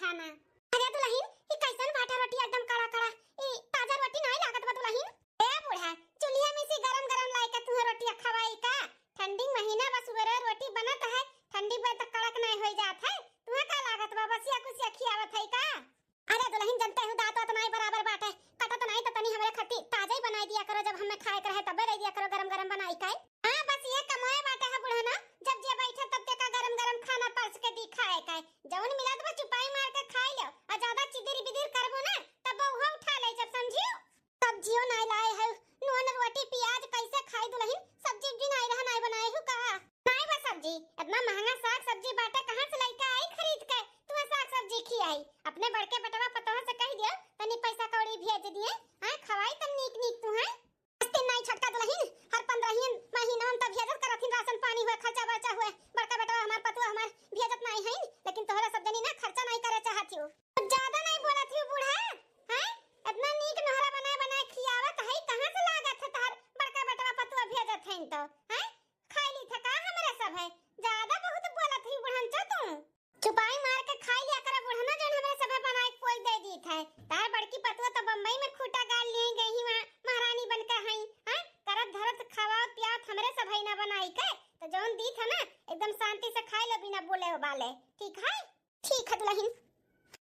खाना। अरे दुल्हन ई कैसन भाटा रोटी एकदम कड़ा कड़ा, ई ताजा रोटी नहीं लागत बा दुल्हन। ए बूढ़ा चूल्हे में से गरम गरम लाई के तू रोटी खवाई का। ठंडी महीना बस सुबह रोटी बनत है, ठंडी पे तक कड़क नहीं हो जात है। तुहे का लागत बा बसिया कुछ खियावत है का। अरे दुल्हन जनते हूं दांत तो नहीं बराबर बाटे, कटा तो नहीं तो तनी हमरे खट्टी ताजा ही बनाई दिया करो, जब हमें खाए रहे तब दे दिया करो गरम गरम बनाई का। हां बस ये कमाए बाटे है बुढ़ा ना, जब जे बैठे तब ते का गरम गरम खाना परस के दी खाए का। जौन मिलत बा चुपाई मार के खाई लो, और ज्यादा चिदिर बिदिर करबो ना तब वो उठा ले जब समझियो। सब्जियों नहीं लाए है, नून रोटी प्याज कैसे खाई दुल्हन, सब्जी भी नहीं रहा नहीं बनाए हूं का। नहीं बस सब्जी इतना महंगा साग सब्जी बाटे कहां से लेके आई खरीद के। तू साग सब्जी खियाई अपने बड़के बेटवा पतवा से कह दियो तनी पैसा कौड़ी भेज दिए। हां खवाई तब नीक नीक तू है अस्ते नहीं छटका दुल्हन। हर 15 महीना में तब भेजत करथिन राशन पानी हुए खर्चा बर्चा हुए। बड़का बेटवा हमार पतवा हमार भेजत नहीं है, लेकिन तोहरा सब जनी ना खर्चा नहीं करे चाहत हो। ज्यादा नहीं बोलत ही बूढ़ा हैं, इतना नीक नोहरा बनाए बनाए खियावत है, कहां से लागत है तार बड़का बेटवा पतवा भेजत है तो हैं। खाई ली थका हमरे सब है, ज्यादा बहुत बोलत ही बुढ़न चा तू। चुपाई मार के खाई लिया कर बुढ़ना जन हमरे सब बनाए कोई दे दी था। तार बड़की पतवा तो बम्बई में खूटा गाड़ लिए गई वहां महारानी बनकर हई हैं, करत धरत खवाओ पियाओ हमरे सब है ना बनाई के। तो जौन दी था ना एकदम शांति से खाई लो बिना बोले वाले। ठीक है दुल्हन।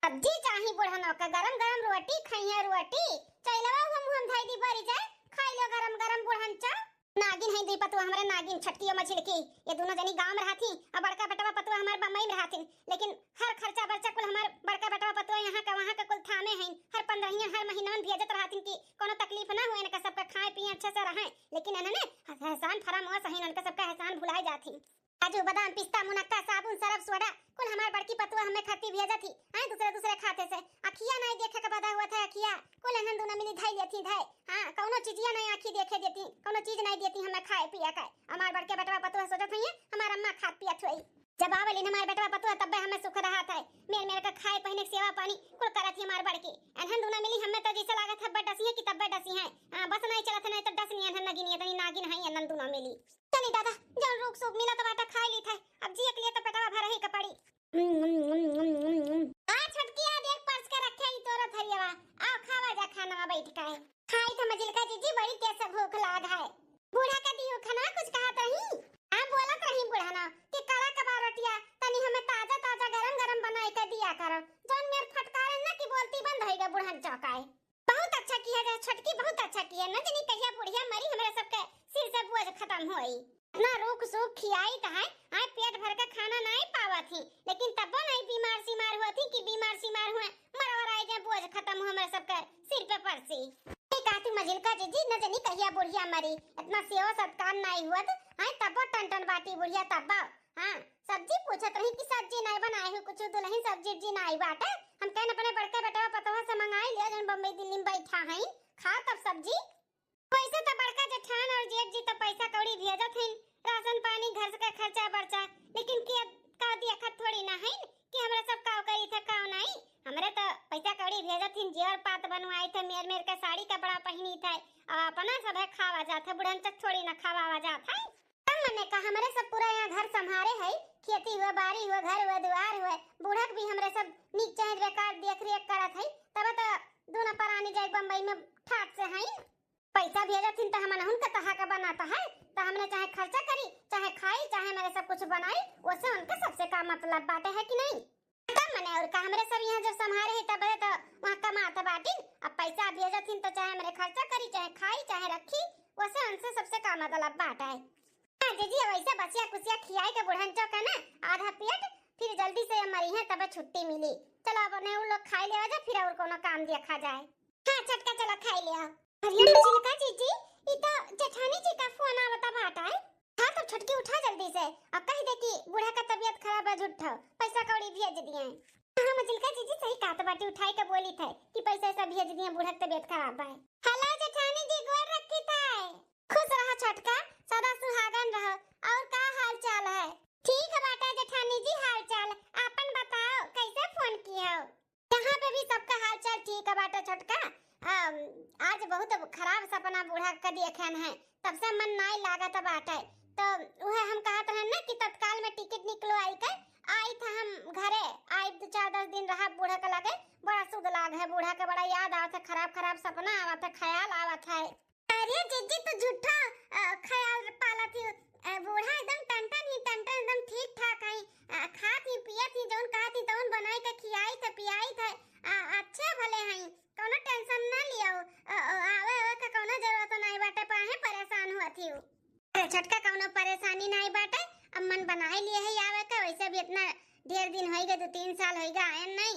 सब्जी चाही बुढ़नो का, गरम गरम रोटी खइया रोटी चलवा हम धाई दी भरी जाए खाई लो गरम गरम बुढ़न चा। नागिन है दी पतवा हमरे नागिन छटकी मछली की, ये दोनों जनी गांव में रहती और बड़का बेटवा पतवा हमार बम्बई में रहती। लेकिन हर खर्चा बर्चा कुल हमार बड़का बेटवा पतवा यहाँ का वहाँ का कुल थामे हैं। हर 15 हर महीना में भेजत रहती कि कोनो तकलीफ ना होए, इनका सबका खाए पिए अच्छे से रहे। लेकिन इन्होंने एहसान फरामोश है, इनका सबका एहसान भुलाए जाती। काजू बादाम पिस्ता मुनक्का साबुन सरफ सोडा कुल हमार बड़की पतवा हमें खाती भेजा थी। हां दूसरे दूसरे खाते से अखिया नहीं देखे के बदा हुआ था, अखिया कुल हन दोनों मिली धाई लेती धाई। हां कोनो चीजिया नहीं आंखी देखे देती, कोनो चीज नहीं देती हमें खाए पिए का। हमार बड़के बेटवा पतवा सोचत है हमार अम्मा खात पियत होई। जब आवली हमार बेटवा पतवा तब हमें सुख रहा था, मेर मेर का खाए पहने सेवा पानी कुल करत ही हमार बड़की। अनहन दोनों मिली हमें तो जैसे लागत है बडसी है कि तब डसी है। बस नहीं चलत नहीं तो डस नहीं अनहन नगिन ये नागिन है अनहन दोनों मिली। चली दादा जब रुक सुख मिला तो बाटा खाई ली था, अब जी के लिए तो पेटवा भर ही कपड़ी। आ छटकी आ देख परस के रखे ही तोरा थरियावा, आओ खावा जा खाना बैठ के। खाई तो मजिल का जीजी बड़ी तेज से भूख लाग है। बूढ़ा का दियो खाना कुछ कहत रही आ बोलत रही बूढ़ा ना कि कड़ा कबा रोटिया तनी हमें ताजा ताजा गरम गरम बनाई के दिया करो। जौन मेर फटकार ना कि बोलती बंद होइगा बुढ़न चौकाए। बहुत अच्छा किया जा छटकी, बहुत अच्छा किया न जनी कहिया बुढ़िया मरी हमरे सबके सिर से बोझ खत्म होई। ना रूख सूख खियाई त है आय पेट भर के खाना नहीं पावत थी, लेकिन तब नहीं बीमार सीमार होती कि बीमार सीमार हुए मरवर आए जे बोझ खत्म हो हमरे सबके सिर पे परसी। काती मजिल का जीजी न जनी कहिया बुढ़िया मरी, इतना सेवा सत्कार नहीं हुआ तो हां तब टन टन बाटी बुढ़िया तब। हां सब्जी पूछत रही कि सब्जी नहीं बनाए हो कुछ दुल्हन सब्जी जी नहीं बाटे। हम कहन अपने बड़के बेटवा पतवा से मंगाई ले जन बम्बई दिल्ली में बैठा है खा तब सब्जी। पैसा तो बड़का जेठान और जेठ जी तो पैसा कौड़ी भेजत हैं राशन पानी घर का खर्चा बर्चा, लेकिन के का दिया खत थोड़ी ना है कि हमरा सब काव करी था काव नहीं। हमरे तो पैसा कौड़ी भेजत हैं जेवर पात बनवाई थे मेर मेर का साड़ी कपड़ा पहनी था अपना सब है खावा जात है, बुढ़न तक थोड़ी ना खावा जात है। तब मैंने कहा हमरे सब पूरा यहाँ घर संभारे है, खेती हुआ बाड़ी हुआ घर हुआ द्वार हुआ, बूढ़क भी हमरे सब नीक चाहे बेकार देख रेख करत है। तब तो दोनों परानी जाए बम्बई में ठाट से है पैसा भेजत हैं तो हमन उनका तहा का बनाता है तो हमने चाहे खर्चा करी चाहे खाई चाहे मेरे सब कुछ बनाई, वैसे उनका सबसे का मतलब बाटे है कि नहीं। तब मैंने और का हमरे सब यहाँ जब संभारे है तब तो वहाँ कमाता बाटी। अब पैसा भेजत हैं तो चाहे मेरे खर्चा करी चाहे खाई चाहे रखी, वैसे उनसे सबसे का मतलब बाटा है। हां जीजी वैसे बचिया कुसिया खियाई के बुढ़न चौका ना आधा पेट फिर जल्दी से मरी है तब छुट्टी मिली। चलो अब ने उन लोग खाई ले जा फिर और कोनो काम देखा जाए। हां छटका चलो खाई ले आओ। हरिया मछली का जीजी ई तो जेठानी जी का फोन आवता बाटा है। हां तो छटकी उठा जल्दी से अब कह दे कि बूढ़ा का तबीयत खराब है झूठा पैसा कौड़ी भेज दिए। हां मछली का जीजी सही कात बाटी उठाई के बोली थे कि पैसा सब भेज दिए बूढ़ा का तबीयत खराब है। हेलो जेठानी जी गोर रखी था। खुश रहो छटका सदा सुहागन रहो, और का हाल चाल है। ठीक है बेटा जेठानी जी हाल चाल अपन बताओ कैसे फोन किए हो। यहाँ पे भी सबका हाल चाल ठीक है बेटा छटका। आज बहुत खराब सपना बूढ़ा का देखन है तब से मन नहीं लागत बाटे। तो वह हम कहत रहे ना कि तत्काल में टिकट निकलो आई था हम घरे आई 4-10 दिन रहा बूढ़ा के लगे बड़ा सुध लाग है। बूढ़ा के बड़ा याद आवत है, खराब खराब सपना आवत है, ख्याल आवत है। अरे जीजी तो झूठा ख्याल पालत ही। बूढ़ा एकदम टन एकदम ठीक ठाक है। खात ही पियत ही जौन कहत ही तौन बनाई के खियाई थे पियाई थे। अच्छे भले हैं, कोनो टेंशन ना लियो। आवे का कोनो जरूरत नहीं बाटे, पाहे परेशान हुआ थी। छटका कोनो परेशानी नहीं बाटे। अब मन बनाए लिए है आवे का। वैसे भी इतना ढेर दिन हो गए, 2-3 साल हो गए आयन नहीं।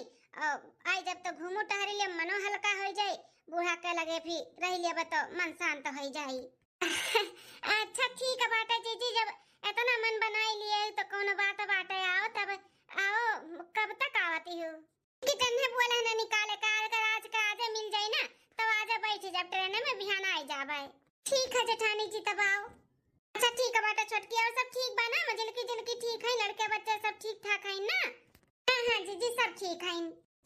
आई जब तो घूमू टहरी ले मनो हल्का हो जाए। बूढ़ा के लगे भी रह ले बताओ मन शांत हो जाए। अच्छा ठीक है बाटे जीजी, जब इतना मन बनाए लिए तो कोनो बात बाटे। आओ तब आओ, कब तक आवती हो? किचन में बोले ना निकाले कार कर आज का आजे मिल जाए ना तो आजे बैठ जब ट्रेन में बिहान आ जाबे। ठीक है जेठानी जी तब आओ। अच्छा ठीक है बेटा छोटकी, और सब ठीक बा ना? मजलकी जलकी ठीक है, लड़के बच्चे सब ठीक ठाक है ना? हां जीजी सब ठीक है।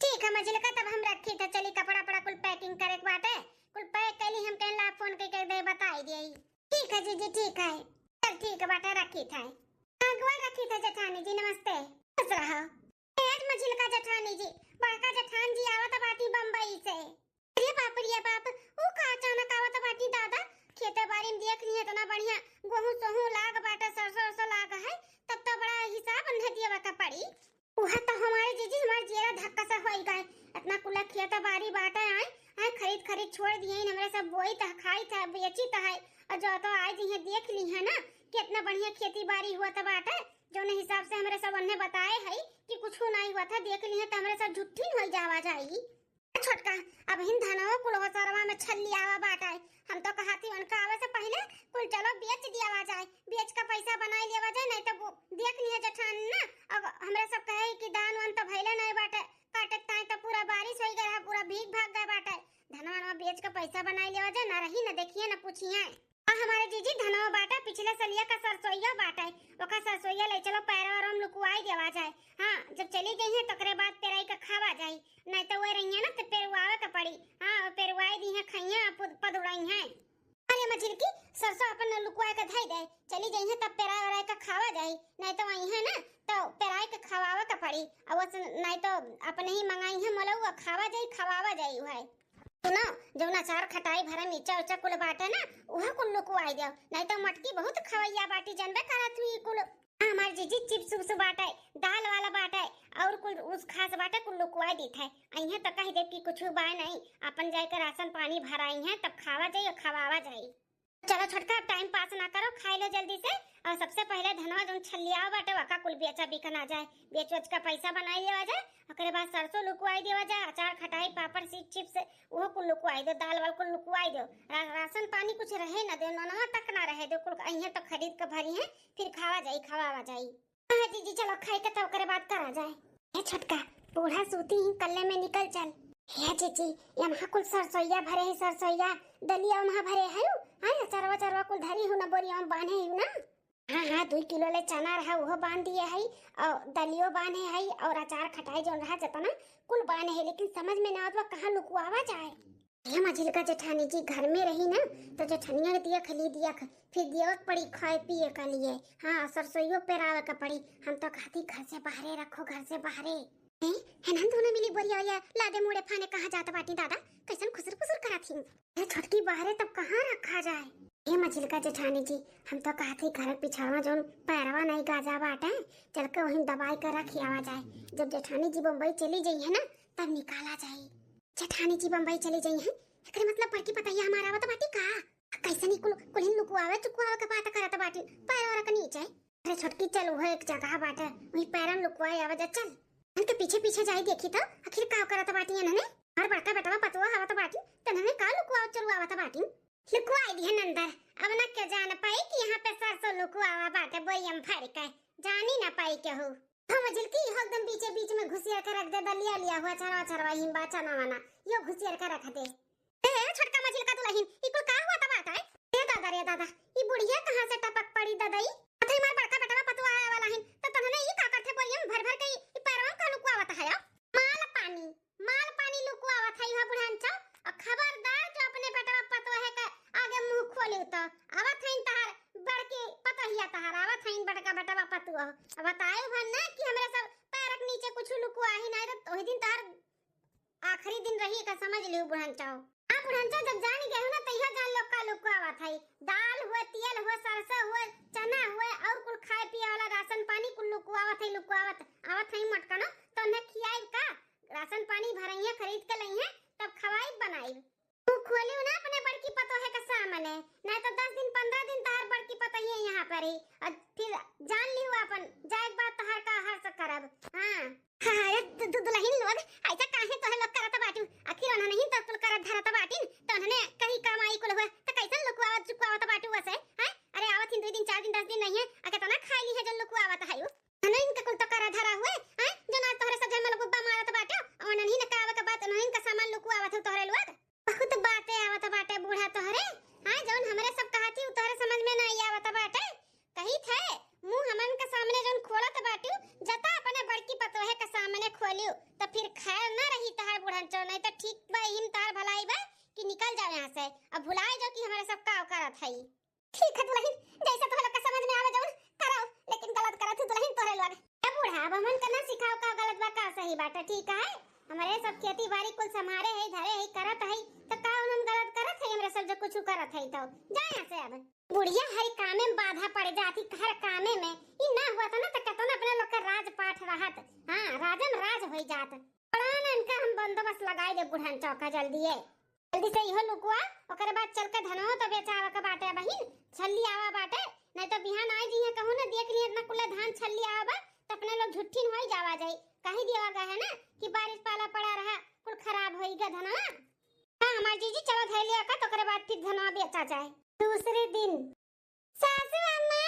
ठीक है मजलका, तब हम रखी था। चली कपड़ा पड़ा कुल पैकिंग करे के बाटे, कुल पैक कली हम कहला फोन के दे बताई देई। ठीक है जीजी ठीक है। चल ठीक है बेटा रखी था। अगवा रखी था जेठानी जी, नमस्ते। खुश रहो। आज मजलका जेठानी जी, बड़का जेठान जी आवत बाटी बंबई से। अरे बाप रे बाप, ओ का अचानक आवत बाटी दादा? खेते बाड़ी में देख लिए इतना बढ़िया गेहूं सोहू लाग बाटा, सरसों लाग है, तब तो बड़ा हिसाब न दिया का पड़ी। वह तो हमारे जीजी हमारे जेरा धक्का सा होई गए। इतना कुला खेता बाड़ी बाटा आए खरीद छोड़ दिए। हमरे सब बोई त खाई था बेची त है। और जो तो आज ये देख ली है ना कितना बढ़िया खेती बाड़ी हुआ था बाटा। जो ने हिसाब से हमरे सब अन्ने बताए है कि कुछ नहीं हुआ था, देख ली है तो हमरे सब झुट्ठी हो जावा जाई। छोटका अब हिन धनवा कुल होसरवा में छल्ली आवा बाटा है। हम तो कहती उनका आवे से पहले कुल चलो बेच दिया जाए, बेच का पैसा बना लिया जाए। नहीं तो देख लिए जेठान ना अब हमरे सब कहे कि दान वान तो भइले नहीं बाटे, काटे ताई तो पूरा बारिश हो गया, पूरा भीग भाग गए बाटे। धनवा बेच का पैसा बना लिया जाए, ना रही ना देखिए ना पूछिए। हमारे जीजी धनवा बाटा पिछले सलिया का सरसोईया बाटा है, ओका सरसोईया ले चलो पैर और हम लुकवाई देवा जाए। हां जब चली गई है तकरे बाद पेराई का खावा जाए, नहीं तो वे रही है ना तो पेरवावे का पड़ी। हां पेरवाई दी है खैया पदुड़ाई है। अरे मछली सरसों अपन लुकवाए का धई दे, चली गई है तब पेराई वराई का खावा जाए, नहीं तो वही है ना तो पेराई का खवावा का पड़ी। अब नहीं तो अपने ही मंगाई है मोलवा खावा जाए खवावा जाए। है सुनो जौना चार खटाई भरा मिर्चा उचा कुल बाटे ना उहा कुल लुकवाई दो, नहीं तो मटकी बहुत खवैया बाटी जनबे करत हुई कुल। हमार जीजी चिप्स उप्स बाटे, दाल वाला बाटे और कुल उस खास बाटे कुल लुकवाई दी थे। अइहे तो कह दे कि कुछ बाय नहीं, अपन जाए के राशन पानी भराई है तब खावा जाए खवावा जाए। चलो छोटका टाइम पास ना करो, खाई लो जल्दी से। और सबसे पहले धनवा जो छलिया बाटे वका कुल बेचा बिकना जाए, बेच बेच का पैसा बनाई देवा जाए। ओकरे बाद सरसों लुकवाई देवा जाए, अचार खटाई पापड़ सीट चिप्स वो कुल लुकवाई दो, दाल वाल कुल लुकवाई दो। राशन पानी कुछ रहे ना दे, ननवा तक ना रहे दो, कुल अइहे तो खरीद के भरी है फिर खावा जाई खवावा जाई। हां जीजी चलो खाई के तो ओकरे बाद करा जाए। ए छोटका बूढ़ा सूती ही कल्ले में निकल चल। हे जीजी यहाँ कुल सरसोईया भरे है, सरसोईया दलिया वहां भरे है। हां चरवा कुल धरी हूं ना बोरिया में बांधे हूं ना। हाँ 2 किलो ले चना रहा वो बांध दिए है और दलियो बांधे है और अचार खटाई जो रहा जता ना कुल बांधे है, लेकिन समझ में ना आवत कहां लुकवावा जाए। ये मझिल का जेठानी जी घर में रही ना तो जेठनिया दिया खली दिया फिर दिया पड़ी खाए पिए के लिए। हाँ सरसोईयो पेरावे का पड़ी। हम तो कहती घर से बाहरे रखो, घर से बाहरे है ना दोनों मिली बोरिया या लादे मुड़े फाने कहाँ जाता बाटी दादा कैसन खुसर खुसर करा थी। ये छोटकी बाहरे तब कहाँ रखा जाए। ये मछली का जेठानी जी हम तो कहते घर पिछड़वा जोन पैरवा नहीं गाजा बाटे चल के वहीं दबाई कर रखियावा जाए। जब जेठानी जी बम्बई चली गई है ना तब निकाला जाए। जेठानी जी बम्बई चली गई है एकरे मतलब पर की पता है हमारा तो बाटी का कैसे नहीं कुल लुकवावे चुकवावे के बात करत बाटी पैरवा के नीचे। अरे छोटकी चल वो एक जगह बाटे वहीं पैरन लुकवाए आवा जा। चल उनके पीछे पीछे जाई देखी तो आखिर का करत बाटी इन्होंने और बड़का बेटवा पतवा हवा तो बाटी तन्ने का लुकवाव चलवावा तो बाटी लुकवाई दी है नंदर। अब ना क्या जान पाई कि यहाँ पे सरसों लुकवावा बाटे बोयम भर के जानी ना पाई क्या हो। हम मजिल की एकदम बीचे बीच में घुसिया कर रख दे दलिया लिया हुआ चरवा हिम बाचा ना वाना यो घुसिया कर रख दे। ए छोटका मजिल का दुल्हन इको का हुआ था बाटा रे दादा ये बुढ़िया कहां से टपक पड़ी ददई अथे मार बड़का बेटवा पतवा आया वाला है तो तन्ने ये का करथे बोयम भर भर के ई पैरवा का लुकवावा था माल पानी लुकवावा था यहां बुढ़ांचा। और खबरदार जो अपने बेटवा पतवा है का आगे मुंह खोले तो आवत हईन तहार बड़के पतहिया तहार आवत हईन बड़का बेटवा पतवा अब बताए भन ना कि हमरा सब पैरक नीचे कुछ लुकवा आही नहीं तो ओही दिन तार आखिरी दिन रही का समझ लियो बुढ़ंचाओ। हां बुढ़ंचा जब जान गए ना तइहा जान लोग का लोग को आवत है। दाल हुए तेल हुए सरसों हुए चना हुए और कुल खाए पिए वाला राशन पानी कुल लोग को आवत है मटका ना तो ने खियाई का राशन पानी भरइया खरीद के लइहे तब खवाई बनाई। तू खोलियो ना अपने बड़की पतो है का सामने नहीं तो 10 दिन 15 दिन तार बड़की पतो है यहां पर ही और फिर जान लियो अपन जाए बात तहार का हर से करब। हां हां तू दुल्हन लोग ऐसा काहे तो लोग करत बाटू आखिर उन्हें नहीं तो तुल करत धरत बाटिन तो उन्हें कहीं कमाई कुल हुआ तो कैसन लोग आवत चुकावत बाटू वैसे हैं। अरे आवत 2 दिन 4 दिन 10 दिन नहीं है अके तना खाई ली है जो लोग आवत है नहीं इनका कुल तो करा धरा हुए हैं जो ना तोहरे सब जमल गुब्बा मारत बाटो और नहीं न कावे का बात नहीं का सामान लोग आवत हो तोहरे लोग बहुत बातें आवत बाटे बूढ़ा तोहरे। हां जौन हमरे सब कहती तोहरे समझ में नहीं आवत बाटे कही थे मुंह हमन के सामने जौन खोलत बाटू जता अपने बड़की पतोहे के सामने खोलियो तो फिर खैर ना रही तहार बुढ़ंचो नहीं तो ठीक बा हिम तार भलाई बा कि निकल जाओ यहां से अब भुलाए जो कि हमारे सब का करत हई। ठीक है दुल्हन जैसे तोहरा का समझ में आवे जौन करो लेकिन गलत करत है दुल्हन तोहरे लोग ए बूढ़ा अब हमन के ना सिखाओ का गलत बा का सही बाटे ठीक है। हमारे सब खेती बाड़ी कुल संभारे है धरे है करत है तो का हम गलत करत है हमरे सब जो कुछ करत है तो जा यहां से अब बुढ़िया हर कामे में बाधा पड़ जाती हर कामे में ई ना हुआ था ना तो कतना अपने लोग का राजपाट रहत। हां राजम राज होई जात बड़ा इनका हम बंदोबस्त लगाई दे बुढ़न चौका जल्दी से इहो लुकुआ ओकर बाद चल के धनो तो बेचावा का बाटे बहिन छल्ली आवा बाटे नहीं तो बिहान आई जी कहू ना देख लिए इतना कुल्ला धान छल्ली आवा तो अपने लोग झुट्ठीन होई जावा जाई कहीं दिया गया है ना कि बारिश पाला पड़ा रहा कुल खराब होई गा धनवा। हां हमार जीजी चलो धैलिया का तो ओकर बाद फिर धनवा बेचा जाए। दूसरे दिन सासू अम्मा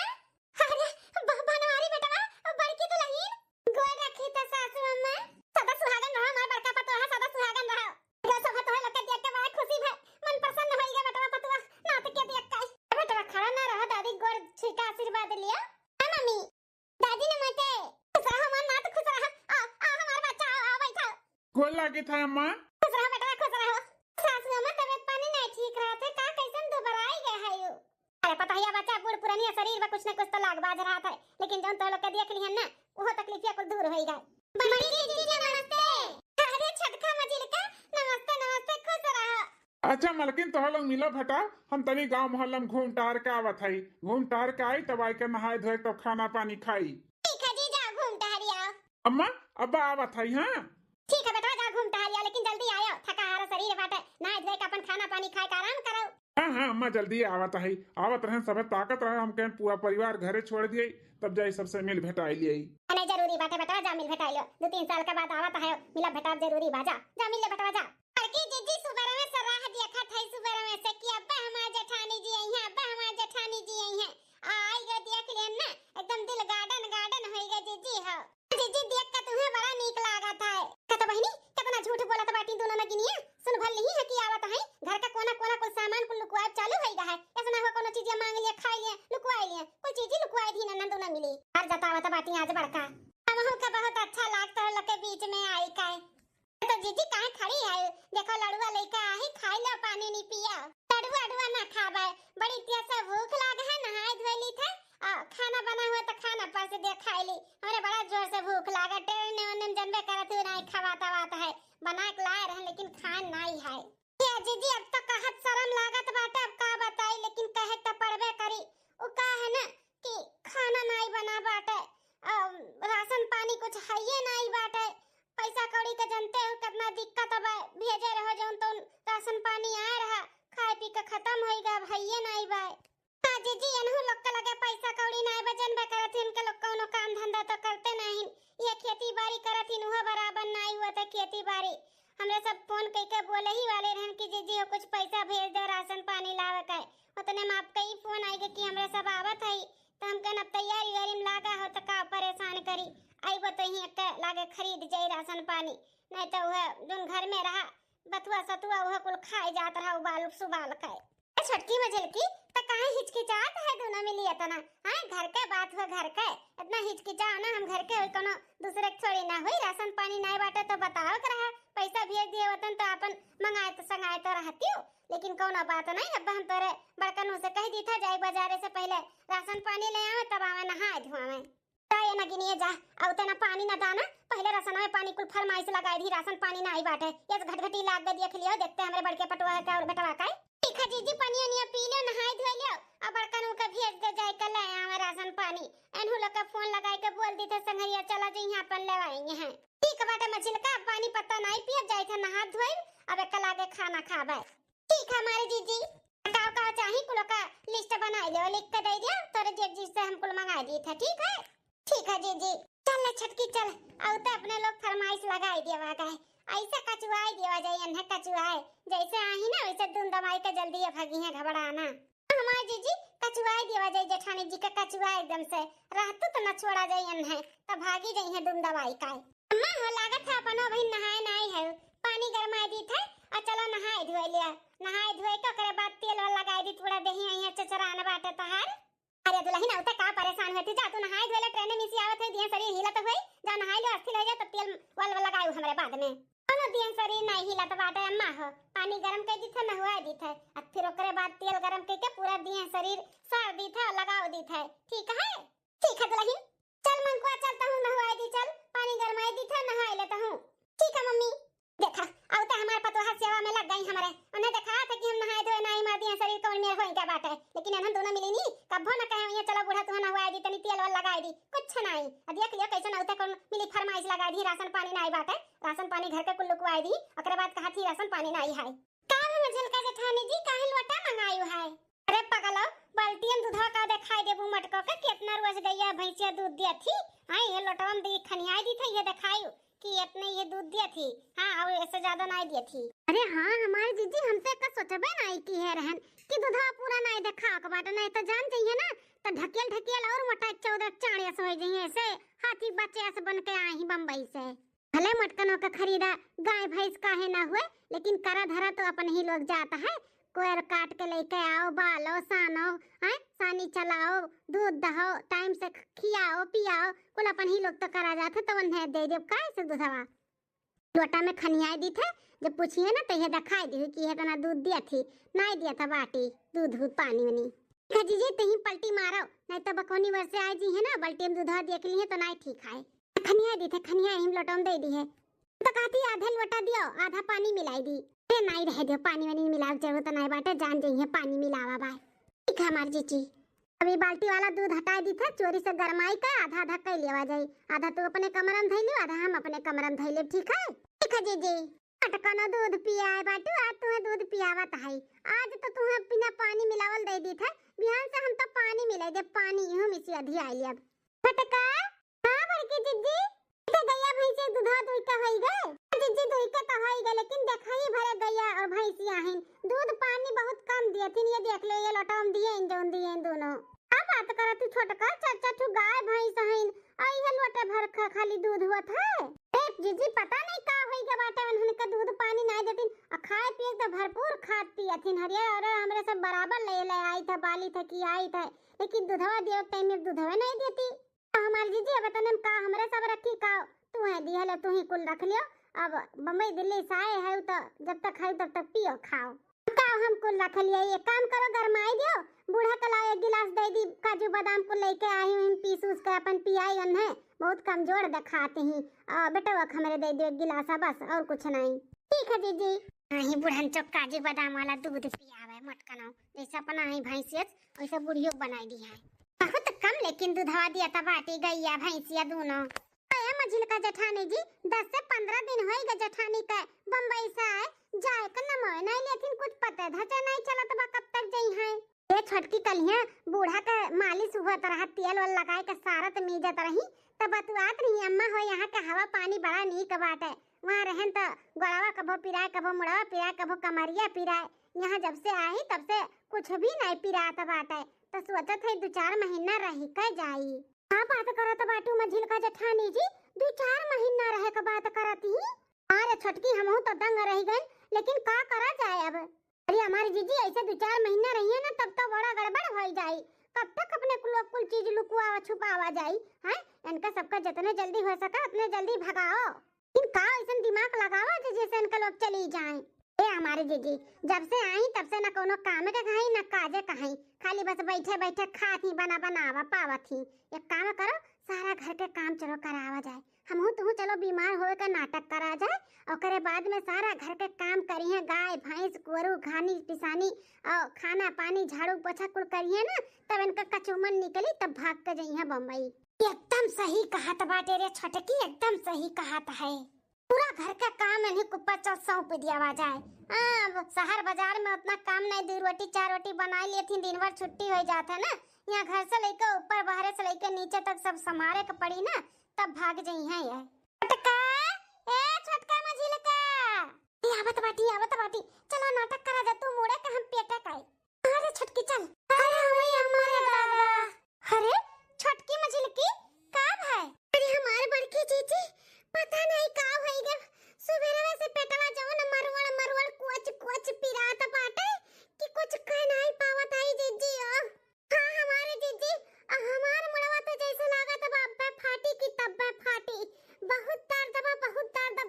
अरे बनवारी बेटवा बड़की दुल्हन गोर रखी त सासू अम्मा सदा सुहागन रहो हमार बड़का पतोहा सदा सुहागन रहो रो सब तो लोग के देख के बड़ा खुशी है मन प्रसन्न होई गा बेटवा पतोहा ना तो के देख के बेटवा खड़ा ना रहो दादी गोर छीका आशीर्वाद लिया। हां मम्मी दादी नमस्ते खुश रहो मन ना तो खुश रहो आ हमार बच्चा आ बैठो गोल लागे था अम्मा खुश रहो बेटवा खुश रहो। सासू अम्मा तबीयत पानी नहीं ठीक रहा था का कैसन दोबारा आई गए है यू अरे पता है बच्चा बूढ़ पुरानी शरीर में कुछ न कुछ तो लाग बाज रहा था लेकिन जब तो लोग के देख लिहन ना वो तकलीफ कुल दूर होई गए। बड़ी जीजी नमस्ते अरे छटका मजिल का नमस्ते खुश रहो। अच्छा मलकिन तो लोग मिला भटा हम तनी गांव मोहल्ला में घूम टहर के आवत हई घूम टहर के आई तब आई के नहाए धोए तो खाना पानी खाई। ठीक है जी जाओ घूम टहर आओ। अम्मा अब्बा आवत हई। हां ठीक है बेटा जाओ घूम टहर आओ लेकिन जल्दी आयो थका हारा शरीर बाटे नहाए धोए के अपन खाना पानी खाए के आराम करो। हां अम्मा जल्दी आवत हई आवत रहे सब ताकत रहे हम के पूरा परिवार घरे छोड़ दिए तब जाई सबसे मिल भेटाई लिये। अने जरूरी बाटे बेटा जा मिल भेटाई लो 2-3 साल के बाद आवत है मिला भेटा जरूरी बाजा जा मिल ले बेटा जा। बड़की जीजी सुबह में सराह देखा थई सुबह में से कि अब्बा हमार जेठानी जी आई हैं अब्बा हमार जेठानी जी आई हैं आई गे देख लेन ना एकदम दिल गार्डन होई गे जीजी हो जीजी देख के तुम्हें बड़ा नीक लागत है का तो बहिनी कितना झूठ बोलत बाटी दोनों नगिनिया सुन भल नहीं है कि आवत है घर का कोना कुल सामान कुल लुकवाए चालू होई गा है ऐसा ना हो कोनो चीज मांग लिया खाई लिया लुकवाई लिया कोई चीज लुकवाई दी ना दोनों मिली हर जतावत बाटी आज बड़का हमहु के बहुत अच्छा लागत लोग के बीच में आई का तो जीजी कहां खड़ी है देखो लड़ुआ लेके आई खाई लो पानी नहीं पिया लड़ुआ ना खाबे बड़ी तेज से भूख लागे है नहाए धोए ली थे खाना बना हुआ तो खाना पर से देख खाई ली हमरे बड़ा जोर से भूख लागे टेल ने ओने जनबे करत हो नहीं खवाता बात है बना के लाए रहे लेकिन खान नहीं है ये जीजी अब तो कहत शर्म लागत बाटे अब का बताई लेकिन कहे तो पड़बे करी ओ का है ना कि खाना नहीं बना बाटे राशन पानी कुछ है ये नहीं बाटे पैसा कौड़ी के जानते हो कितना दिक्कत है भेजे रहो जौन तो राशन पानी आ रहा खाए पी के खत्म होईगा भइये नहीं बा। हां जीजी एनहु लोग के लगे पैसा कौड़ी नहीं बजन बे करत इनके लोग कोनो काम धंधा तो करते नहीं ये खेती बाड़ी करत इन वो बराबर नहीं हुआ तो खेती बाड़ी हमरे सब फोन कई के बोले ही वाले रहन कि जीजी कुछ पैसा भेज दे राशन पानी लावे के उतने में आपका ही फोन आई कि हमरे सब आवत है तो हम कहन अब तैयारी वारी में लागा हो तो का परेशान करी आई बताइए के लागे खरीद जाई राशन पानी नहीं तो वह जोन घर में रहा बथुआ सतुआ वह कुल खाए जात रहा उबाल सुबाल के छटकी मजल की त काहे हिचकिचात है दोनों मिली तना। हां घर के बात हो घर के इतना हिचकिचा ना हम घर के कोनो दूसरे छोड़ी ना हुई राशन पानी नहीं बाटे तो बताओ कर रहा पैसा भेज दिए वतन तो अपन मंगाए तो संगाए तो रहती हो लेकिन कोनो बात नहीं अब हम तोरे बड़कन से कह दी था जाए बाजारे से पहले राशन पानी ले आवे तब आवे नहाए धोवे। ये ना गिनिए जा और तना पानी ना दाना पहले राशन में पानी कुल फरमाइश लगाई दी राशन पानी ना आई बाटे ये घटघटी लाग दे देख लियो देखते हमरे बड़के पटवा का और बेटवा का ठीक है जीजी पानी निया पी लियो नहाई धोई लियो अब बड़का नु के भेज दे जाय के ले आवे राशन पानी एनहु लोग का फोन लगाई के बोल दी थे संगरिया चला जी यहां पर लेवाएंगे हैं ठीक बाटे मछिलका पानी पत्ता नहीं पिए जाय थे नहा धोई अब कल आगे खाना खाबे ठीक है हमारे जीजी काव का चाही कुल का लिस्ट बनाई लो लिख के दे दिया तोरे जेब जी से हम कुल मंगा दिए थे ठीक है जीजी चल ले छटकी चल और तो अपने लोग फरमाइश लगाई देवा गए ऐसा कचुआई देवा जाए अन्हे कचुआई जैसे आई ना वैसे धुन दवाई के जल्दी ये भागी है घबराना हमारे जीजी कचुआई देवा जाए जेठानी जी का कचुआ एकदम से रहतु तो न छोड़ा जाए अन्हे तो भागी जाई है धुन दवाई का अम्मा हो लागत है अपनो भाई नहाए नहीं है पानी गरमाई दी थे और चलो नहाए धोए लिया नहाए धोए के करे बाद तेल वाला लगाई दी थोड़ा दही आई है चचराना बाटे तहार अरे दुल्हन औते का परेशान होती जा तू नहाए धोले ट्रेन में सी आवत है दिया शरीर हिलत होई जा नहाए ले अस्थि ले जा तब तेल वाला लगाऊ हमरे बाद में कोनो दिया शरीर नहीं हिलत बाटे अम्मा हो पानी गरम कर दी थे नहवा दी थे और फिर ओकरे बाद तेल गरम करके पूरा दिया शरीर सार दी थे लगाओ दी थे ठीक है दुल्हन चल मंकुआ चलता हूं नहवा दी चल पानी गरमाई दी थे नहा लेता हूं ठीक है मम्मी देखा औते हमारे पतोहा सेवा में लग गई हमरे उन्हें देखा था कि हम नहाए धोए नहीं मार दिए शरीर कौन में होई क्या बात है लेकिन हम दोनों मिली नहीं कभो न कहे ये चलो बूढ़ा तू नहवा दी तनी तेल वाला लगाई दी कुछ नहीं देख लियो कैसे औते कौन मिली फरमाइश लगाई दी राशन पानी नहीं बात है राशन पानी घर के कुल लुकवाई दी ओकरे बाद कहा थी राशन पानी नहीं है का हम झलका जेठानी जी काहे लोटा मंगायो है अरे पगलो बाल्टीन दूधवा का दिखाई देबू मटको के कितना रोज गैया भैंसिया दूध दी थी हां ये लोटवन दी खनियाई दी थी ये दिखायो कि इतने ये दूध दिया थी हां और इससे ज्यादा नहीं दिया थी अरे हां हमारे जीजी हमसे का सोचबे नहीं की है रहन कि दूधवा पूरा नहीं देखा के बाट नहीं तो जान चाहिए ना तो ढकेल और मोटा 14 चाड़िया से हो जाइए ऐसे हाथी बच्चे ऐसे बन के आए ही बम्बई से भले मटकनों का खरीदा गाय भैंस काहे ना हुए लेकिन करा धरा तो अपन ही लोग जाता है कोयर काट के लेके आओ बालो सानो हैं सानी चलाओ दूध दहो टाइम से खियाओ पियाओ कुल अपन ही लोग तो करा जाते तो उन्हें दे दे काय से दूधवा लोटा में खनियाई दी थे जब पूछिए ना तो ये दिखाई दी कि ये तना दूध दिया थी नहीं दिया था बाटी दूध पानी वनी खजीजी तही पलटी मारो नहीं तो बकोनी वर्ष से आई जी है ना बल्टी में दूधवा देख लिए तो नहीं ठीक है खनिया दी थे खनिया हम लोटा में दे दी है तो कहती आधा लोटा दियो आधा पानी मिलाई दी ए नहीं रह दो पानी वानी मिलाओ जरूरत नहीं बाटे जान जाइए पानी मिलावा बाय ठीक है हमार जीजी अभी बाल्टी वाला दूध हटा दी था चोरी से गरमाई का आधा आधा कर लेवा जाई आधा तू अपने कमरा में धइ ले आधा हम अपने कमरा में धइ ले ठीक है जीजी अटकनो दूध पियाए बाटू आज तुम्हें दूध पियावत है आज तो तुम्हें बिना पानी मिलावल दे दी था बिहान से हम तो पानी मिलाई दे पानी यूं मिसी आधी आई अब फटका हां बड़की जीजी तो गैया भैंसे दूध दूध का होई गए जीजी दूध का तो होई गए लेकिन देखा ही भरे गैया और भैंसिया हैं दूध पानी बहुत कम दिए थी ये देख लो ये लोटा में दिए इन जोन दिए इन दोनों अब बात करा तू छोटका चाचा तू गाय भैंस हैं आई है लोटे भर खाली दूध हुआ था ए जीजी पता नहीं का होई के बाटे उन्होंने का दूध पानी नहीं देती और खाए पिए तो भरपूर खात पिया थी हरिया और हमरे सब बराबर ले आई था बाली था कि आई था लेकिन दूधवा दियो टाइम में दूधवा नहीं देती हमारी जीजी अब तने का हमरे सब रखी का तू है दिया ले तू ही कुल रख लियो अब बम्बई दिल्ली से आए है तो जब तक खाई तब तक पियो खाओ का हम कुल रख लिया ये काम करो गरमाई दियो बूढ़ा कला एक गिलास दे दी काजू बादाम को लेके आई हूं पीस उसका अपन पियाई उन्हें बहुत कमजोर दिखाते ही बेटा वो हमरे दे दियो एक गिलास बस और कुछ नहीं ठीक है जीजी नहीं बुढ़न चो काजू बादाम वाला दूध पियावे मटकनो जैसे अपना ही भैंसियत वैसे बुढ़ियो बनाई दी है बहुत कम लेकिन दूधवा दिया था बाटी गैया भैंसिया दोनों आया मझिल का जेठानी जी 10 से 15 दिन होएगा जेठानी का बम्बई से आए जाए का न मोय नहीं लेकिन कुछ पता धचा नहीं चला तो कब तक जाई है ये छोटकी कलिया बूढ़ा का मालिश हुआ तरह तेल वाल लगाए के सारा तो मीजत रही तब बतुआत रही अम्मा हो यहाँ का हवा पानी बड़ा नीक बात है वहाँ रहन तो गड़ावा कभो पिराए कभो मुड़ावा पिराए कभो कमरिया पिराए यहाँ जब से आई तब से कुछ भी नहीं पिराता बात है तो सोचत है 2-4 महीना रही कर जाई का बात करत बाटू मझिल का जेठानी जी 2-4 महीना रहे का बात करती अरे छोटकी हमहू तो दंग रह गई लेकिन का करा जाए अब अरे हमारी जीजी ऐसे 2-4 महीना रही है ना तब तो बड़ा गड़बड़ हो जाए कब तक अपने कुल चीज लुकुआवा छुपावा जाई हैं इनका सबका जितने जल्दी हो सका उतने जल्दी भगाओ इनका ऐसा दिमाग लगाओ जैसे इनका लोग चली जाएं ए हमारे जीजी जब से आई तब से न कोनो काम के कहीं न काजे कहीं खाली बस बैठे बैठे खाती बनावा पावत ही एक काम करो सारा घर के काम चलो करावा जाए। हमहू तुहू चलो बीमार होए का नाटक करा जाए और करे बाद में सारा घर के काम करिए, गाय भैंस गोरू घानी पिसानी और खाना पानी झाड़ू पोछा कुल करिए ना, तब इनका कचूमन निकली तब भाग के जइहा बम्बई। एकदम सही कहात बाटे रे छोटकी, एकदम सही कहात है। पूरा घर का काम इन्हीं के ऊपर चल सौंप दिया जाए। शहर बाजार में उतना काम नहीं, 2 रोटी 4 रोटी बना लिए थी, दिन भर छुट्टी हो जाता है ना। यहाँ घर से लेकर ऊपर बाहर से लेकर नीचे तक सब संभाले के पड़ी ना, तब भाग जाई है यार। छोटका ए छोटका मझिलका आवत बाटी चलो नाटक करा जा, तू मोड़े का हम पेटा काई। अरे छोटकी चल, अरे हमें हमारे दादा। अरे छोटकी मझिलकी का है? अरे हमारे बड़की जीजी पता नहीं का होई गे, सुबेरे से पेटवा जाओ न मरवड़ कुछ पिरात बाटे कि कुछ कह नहीं पावत आई जीजी। हां हमारे जीजी, हमार मुड़वा तो जैसे लागत बाबे फाटी की तब्बे फाटी, बहुत दर्द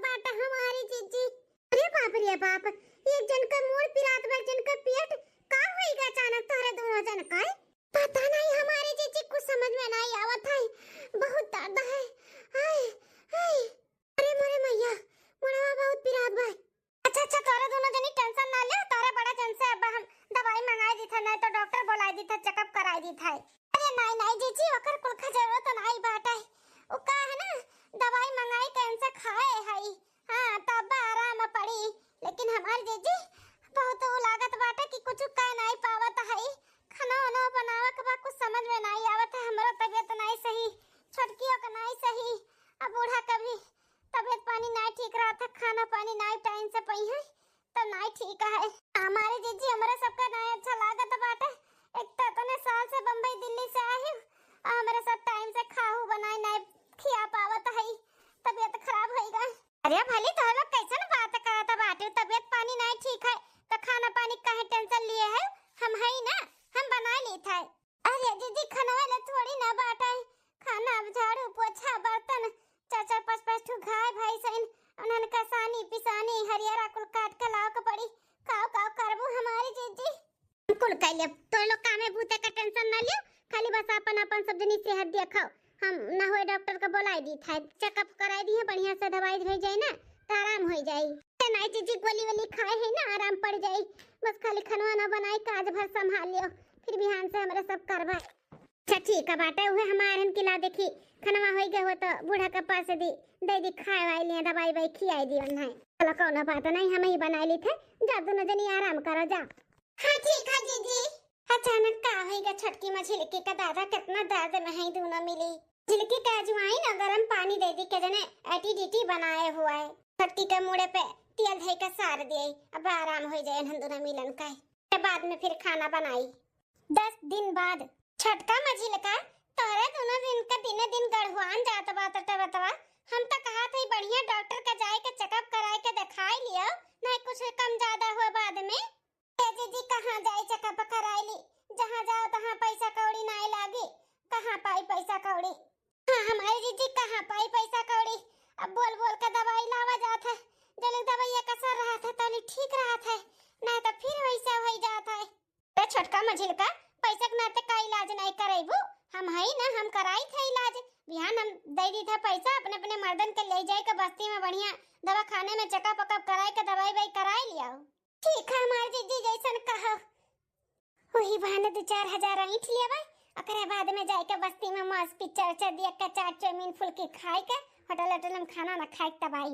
बाटे हमारी जीजी। अरे बाप रे बाप, एक जन का मूड़ पिरात बा, जन का पेट का होई गे अचानक तोरे दोनों जन का? पता नहीं हमारी जीजी, कुछ समझ में नहीं आवत है, बहुत दर्द है। हाय हाय अरे मोरे मैया, मुड़वा बहुत पिरात बा। अच्छा तोरे दोनों जनी टेंशन ना ले, तोरे बड़ा जन से अब हम दवाई मंगाई दी था, नहीं तो डॉक्टर बुलाई दी था, चेकअप कराई दी था। अरे नहीं जीजी, ओकर कुल का जरूरत नहीं बाटे, ओ का है ना दवाई मंगाई के इनसे खाए हई। हां तब आराम पड़ी, लेकिन हमार जीजी बहुत लागत बाटे कि कुछ कह नहीं पावत हई, खाना वाना बनावे के बा कुछ समझ में नहीं आवत है। हमरो तबीयत नहीं सही, छोटकियों का नहीं सही, अब बूढ़ा कभी तबीयत पानी नहीं ठीक रहा था, खाना पानी नहीं टाइम से पई है तो नहीं ठीक है। हमारे जीजी हमारे सबका नहीं अच्छा लागत बाटे, एक तो इतने साल से बम्बई दिल्ली से आई हूं, हमारे सब टाइम से खाहू बनाए नहीं खिया पावत है, तबीयत खराब हो गई। अरे भली तो लोग कैसन बात करत बाटे, तबीयत पानी नहीं ठीक है तो खाना पानी काहे टेंशन लिए है? हम है ना, हम बना ली था। अरे जीजी खाना वाले थोड़ी ना बाटे, खाना झाड़ू पोछा बर्तन 4-5 ठू गाय भाई सइन उन्हन का सानी पिसानी हरियारा कुल काट के लाओ के पड़ी, काव करबू हमारी जीजी कुल कैले। तो लोग कामे बूते का टेंशन ना लियो, खाली बस अपन सब जनी सेहत देखो। हम ना होए डॉक्टर का बुलाई दी था, चेकअप कराई दी है, बढ़िया से दवाई हो जाए ना तो आराम हो जाए। नहीं जीजी गोली वाली खाए है ना आराम पड़ जाए, बस खाली खाना ना बनाई काज भर संभाल लियो, फिर बिहान से हमरा सब करबा। अच्छा ठीक है बाटे, उहे हमारन किला देखी खनवा होई गए हो तो बूढ़ा के पास दे खाए वाई लिए दवाई वाई खियाई दियो नहीं। चलो कोनो बात नहीं, हम ही बना ली थे, जा दोनों जनी आराम करो जा। हां ठीक है जीजी। अचानक का होईगा छोटकी मछली का दादा कितना दर्द में है, दोनों मिली झिलकी का अजवाइन और गरम पानी दे दी के जने एटीडीटी बनाए हुआ है, छोटकी के मुड़े पे तेल धई के सार दिए, अब आराम हो जाए हम दोनों मिलन का। के बाद में फिर खाना बनाई। 10 दिन बाद छोटका मझिलका तोरे दोनों दिन का दिन गढ़वान जात बतवा हम तो कहा थे बढ़िया डॉक्टर का जाए के चेकअप कराए के दिखाई लियो, नहीं कुछ कम ज्यादा हुआ बाद में। जीजी कहां जाए चेकअप कराई ली, जहां जाओ तहां पैसा कौड़ी नहीं लागी, कहां पाई पैसा कौड़ी। हां हमारी जीजी कहां पाई पैसा कौड़ी, अब बोल के दवाई लावा जात है, जल्दी दवाई का असर रहा था तो ठीक रहा था, नहीं तो फिर वैसा हो जाता है। तो छोटका मझिलका पैसा के नाते का इलाज नहीं करेबू, हम है ना, हम कराई थे इलाज, बिहान हम दे दी था पैसा अपने मर्दन के ले जाए के बस्ती में बढ़िया दवा खाने में चेकअप कराए के दवाई वाई कराई लिया। ठीक है हमार जीजी जैसन कहो, वही बहाने 2-4 हजार ईंट लिया भाई, ओकरे बाद में जाए के बस्ती में मस्त पिक्चर देख के चाट चौमीन फुल्की खाए के होटल में खाना ना खाए तबाई।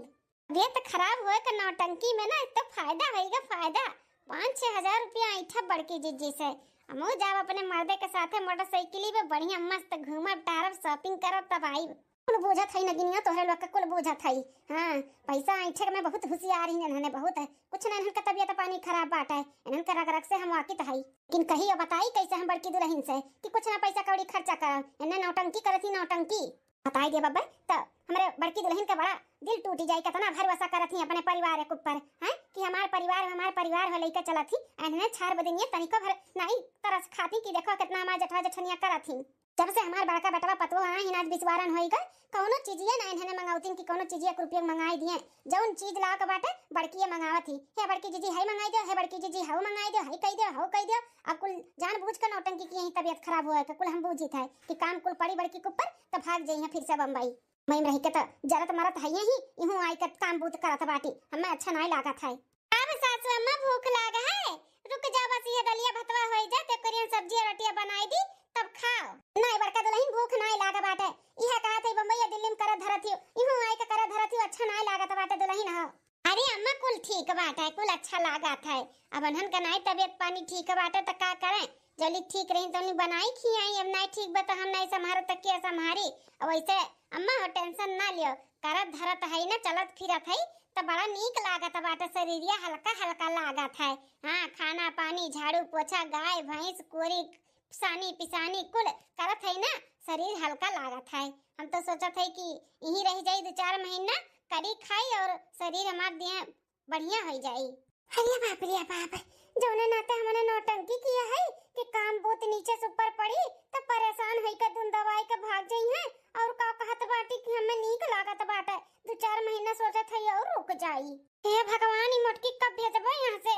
तबीयत खराब होए के नौटंकी में ना तो फायदा होएगा, फायदा 5-6 हजार रुपया ईठा बड़की जीजी से हमो जाब अपने मर्दे के साथे मोटरसाइकिल पे बढ़िया मस्त घूमब टारब शॉपिंग करब तब आई। कुल बोझा थई नगिनिया तोहरे लोग के कुल बोझा थई। हां पैसा ऐठे में बहुत होशियार ही नन्हने बहुत है, कुछ नहीं इनका तबीयत पानी खराब बात है, इनन का रग से हम वाकित हई, लेकिन कहियो बताई कैसे हम बड़की दुल्हन से कि कुछ ना पैसा कौड़ी खर्चा करब, इन्ने नौटंकी करती नौटंकी बताई दे बब्बा, तो हमारे बड़की दुल्हन का बड़ा दिल टूट जाई, कितना भरोसा करत ही अपने परिवार के ऊपर हैं कि हमार परिवार हो लेके चलत ही, एने छार बदनिया तनिको भर नहीं तरस खाती कि देखो कितना हमार जठवा जठनिया करत ही। जब से हमार बड़का बेटवा पतवा आए हिनाज बिस्वारन होई गए कौनो चीजिए ना इन्हने मंगावतीन की कौनो चीजिए के रुपये मंगाई दिए जौन चीज ला के बाटे बड़कीए मंगावत ही हे बड़की जीजी हई मंगाई दो हे बड़की जीजी हऊ मंगाई दो हई कह दो हऊ कह दो अब कुल जान बूझ कर नौटंकी की यही तबीयत खराब होए के कुल हम बूझी था कि काम कुल पड़ी बड़की के ऊपर त भाग जाई है फिर से बम्बई मैं रही के त जरत मरत हई ही इहू आई के काम बूत करत बाटी हमें अच्छा नहीं लागत है अब सासू अम्मा भूख लागा है रुक जा बस ये दलिया भतवा होई जा ते करियन सब्जी और रोटियां बनाई दी तब खाओ नहीं बड़का दुल्हन भूख नहीं लागा बाटे इहा कहा थे बम्बई दिल्ली में कर धरत हियो इहू आई के कर धरत हियो अच्छा नहीं लागत बाटे दुल्हन हो अरे अम्मा कुल ठीक बाटे कुल अच्छा लागत है अब अनहन का नहीं तबीयत पानी ठीक बाटे त का करें जल्दी ठीक रही तो नहीं बनाई खियाई अब नहीं ठीक बता हम नहीं संभारो तक के संभारी अब वैसे अम्मा हो टेंशन ना लियो करत धरत है ना चलत फिरत है तो बड़ा नीक लागत बाटे शरीरिया हल्का हल्का लागत है हाँ खाना पानी झाड़ू पोछा गाय भैंस कोरी सानी पिसानी कुल करत है ना शरीर हल्का लागत है हम तो सोचत है कि यही रह जाई 2-4 महीना करी खाई और शरीर हमार दिया बढ़िया हो जाई अरे बाप रे बाप जौने नाते हमने नौटंकी किया है कि काम बहुत नीचे से ऊपर पड़ी तो परेशान होई के तुम दवाई के भाग जाई है और का कहत बाटी कि हमें नीक लागत बाटे 2-4 महीना सोचत है और रुक जाई हे भगवान ई मोटकी कब भेजबो यहां से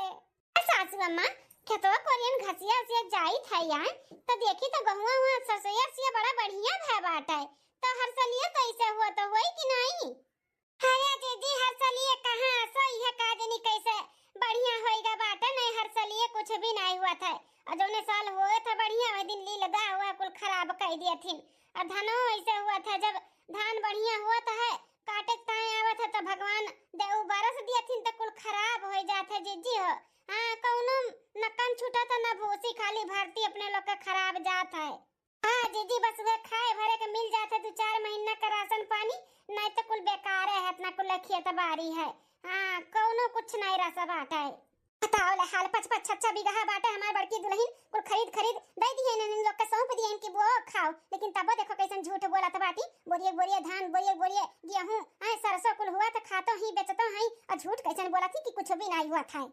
सासू अम्मा खेतवा कोरियन घसिया से जाई था यार तो देखी तो गहुआ हुआ सरसोया से बड़ा बढ़िया भय बाटे तो हर सलिए कैसे हुआ तो होई कि नहीं अरे दीदी हर सलिए कहां सही है का देनी कैसे बढ़िया होएगा बाटे नहीं हर सलिए कुछ भी नहीं हुआ था और जौने साल हुए था बढ़िया वही दिन ली लगा हुआ कुल खराब कर दिया थी और धनो ऐसे हुआ था जब धान बढ़िया हुआ था है काटे ताए आवत है तो भगवान देव बरस दिया थी तो कुल खराब हो जाते जीजी हो हां कौनो नकन छूटा तो ना भूसी खाली भरती अपने लोग का खराब जात है हां जीजी बस वे खाए भरे के मिल जाते 2-4 महीना का राशन पानी नहीं तो कुल बेकार है अपना कुल खेत बाड़ी है हां कौनो कुछ नहीं रसा बाटा है बताओ ले हाल 5-6 बीघा बाटा हमार बड़की दुल्हन कुल खरीद दे दिए इन लोग का सौंप दिए इनकी वो खाओ लेकिन तब देखो कैसन झूठ बोला था बाटी बोरिए धान बोरिए गेहूं आ सरसों कुल हुआ तो खातो ही बेचतो है और झूठ कैसन बोला थी कि कुछ भी नहीं हुआ था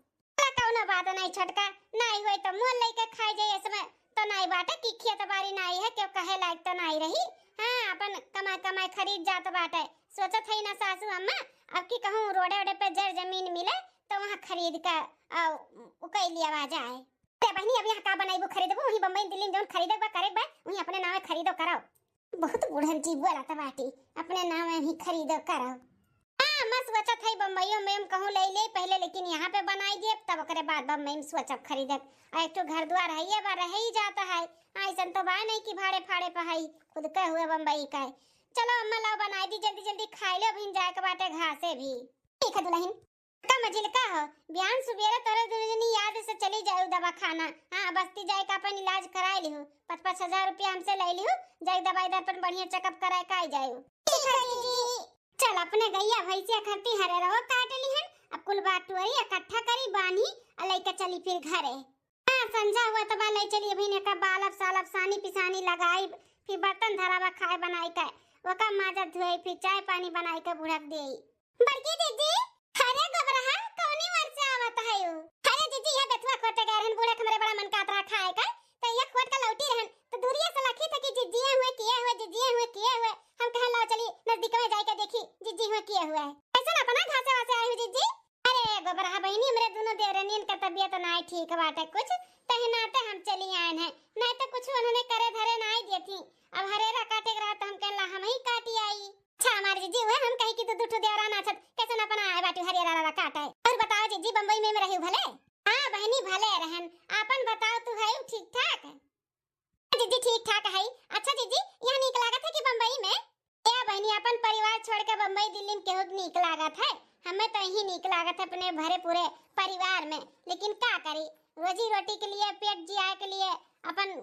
कौनो बात नहीं छटका नहीं हुई तो मोल लेके खाई जाए इसमें तो नहीं बाटे की खेत बाड़ी नहीं है क्यों कहे लायक तो नहीं रही हां अपन कमाई खरीद जात बाटे सोचत है ना सासू अम्मा अब की कहूं रोडे पे जर जमीन मिले तो वहां खरीद के उकई लिया आ जाए ते बहनी अब यहां का बनाइबो खरीदबो वही बम्बई दिल्ली जोन खरीदबा करेबा वही अपने नाम खरीदो कराओ बहुत बुढ़न जी बोला था बाटी अपने नाम ही खरीदो कराओ हां मैं सोचत है बम्बईयो में कहूं ले पहले लेकिन यहां पे बनाई दे तब ओकरे बाद बम्बई में सोचब खरीदब एक तो घर द्वार है ये बार रह ही जाता है ऐसन तो बा नहीं कि भाड़े फाड़े पे है खुद के हुए बम्बई का चलो अम्मा लाओ बनाई दी जल्दी खाई लो भिन जाए के बाटे घासे भी ठीक है दुल्हन का मजिल का हो बयान सुबेरे तोरे दुनिया याद से चली जाऊ दवा खाना हां बस्ती जाए का अपन इलाज कराई लिहु 5-5 हजार रुपया हमसे ले लिहु जाए दवाई दर्पण बढ़िया चेकअप कराए काई जाऊ ठीक है दीदी चल अपने गैया भैंसिया खरती हरे रहो काट लिहन अब कुल बात टुरी इकट्ठा करी बानी और लेके चली फिर घरे हां संजा हुआ तो बा ले चली अभी ने का बालब सालब सानी पिसानी लगाई फिर बर्तन धरावा खाए बनाई के वका माजा धोई फिर चाय पानी बनाई के बुढ़क देई बड़की दीदी अरे गबरहा कौनी वर्षा आवत है यो अरे दीदी ये बेथुआ खोटे गए रहन बुढ़क हमरे बड़ा मन कात रहा खाए का तो ये खोट का लौटी रहन तो दूरिया से लखी था कि जिजिए हुए हम कह लाओ चली नजदीक में जाके देखी जिजी हुए किए हुए ऐसा ना अपना घासे वासे आई हुई जिजी अरे गबरहा बहनी हमरे दोनों देवरनियन का तबीयत नहीं ठीक बाटे कुछ तहनाते हम चली आए हैं नहीं तो कुछ उन्होंने करे धरे नहीं दी थी अब हरेरा काटे रहा तो हम कहला हम ही काटी आई अच्छा हमारे जीजी हुए हम कहीं की दूध देवरा नाचत कैसे ना अपना आए बाटी हरियारा काटा है और बताओ जीजी बम्बई में रही भले हां बहनी भले रहन आपन बताओ तू है ठीक ठाक जीजी ठीक ठाक है अच्छा जीजी यहां नीक लागत है कि बम्बई में या बहनी अपन परिवार छोड़ के बम्बई दिल्ली में केहू नीक लागत है हमें तो यही नीक लागत है अपने भरे पूरे परिवार में लेकिन का करी रोजी रोटी के लिए पेट जिया के लिए अपन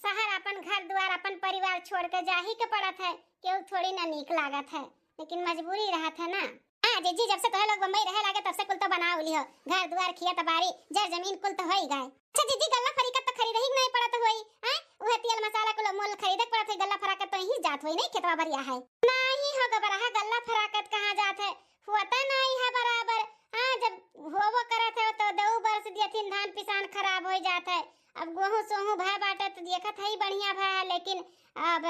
शहर अपन घर द्वार अपन परिवार छोड़ के जा ही के पड़त है केहू थोड़ी ना नीक लागत है लेकिन मजबूरी रहत है ना हां जीजी जब से कहे लोग बम्बई रहे लागे तब से कुल तो बनाओ लियो घर द्वार खेत बाड़ी जर जमीन कुल तो होई गए अच्छा जीजी गल्ला फरीकत तो खरीद ही नहीं पड़त होई हैं ओहे तेल मसाला कुल मोल खरीदे पड़त है गल्ला फराकत तो ही जात होई नहीं खेतवा बरिया है नहीं हो गबरहा गल्ला फराकत कहां जात है होता नहीं है बराबर हां जब होवो करत है तो दऊ बरस दिया थिन धान पिसान खराब हो जात है अब गेहूं सोहू भय बाटे तो देखत है बढ़िया भय, लेकिन अब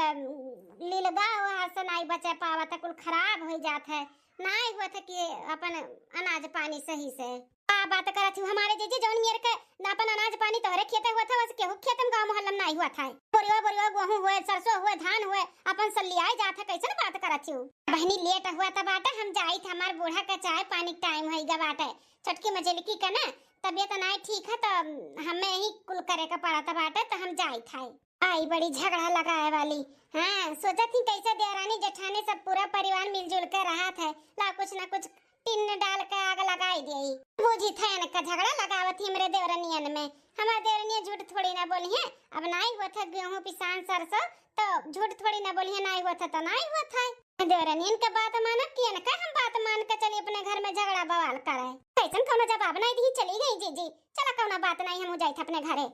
लीलगा हुआ से नहीं बचे पावत, कुल खराब हो जात है, नहीं हुआ था कि अपन अनाज पानी सही से बात करत हूँ। हमारे जीजी जौन मेरे के अपन अनाज पानी तोहरे खेते हुआ था, वैसे केहू खेत में गांव मोहल्ला में नहीं हुआ था। बोरिया बोरिया गेहूं हुए, सरसों हुए, धान हुए, अपन सलियाई जात है, कैसे बात करत हूँ। बहनी लेट हुआ था बाटे, हम जाई थे, हमार बूढ़ा का चाय पानी टाइम होइगा बाटे, छटकी मजलिकी का ना तबियत नहीं ठीक है तो हमें ही कुल करे का पड़ा था बाटे, तो हम जाई थे। आई बड़ी झगड़ा लगाए वाली, हाँ सोचा थी कैसे देवरानी जेठानी सब पूरा परिवार मिलजुल कर रहा था, ला कुछ ना कुछ टिन डाल के आग लगाई दी। बूझी था इनका झगड़ा लगावत थी मेरे देवरानियन में, हमारे देवरानिया झूठ थोड़ी ना बोली है। अब नहीं हुआ था गेहूं पिसान सरसों तो झूठ थोड़ी ना बोली है, नहीं हुआ था तो नहीं हुआ था। देवरानियन का बात मानब कि इनका हम बात मान के चली अपने घर में झगड़ा बवाल करे, कैसन कोनो जवाब नहीं दी, चली गई जीजी। चला कोनो बात नहीं, हम जाई थे अपने घरे।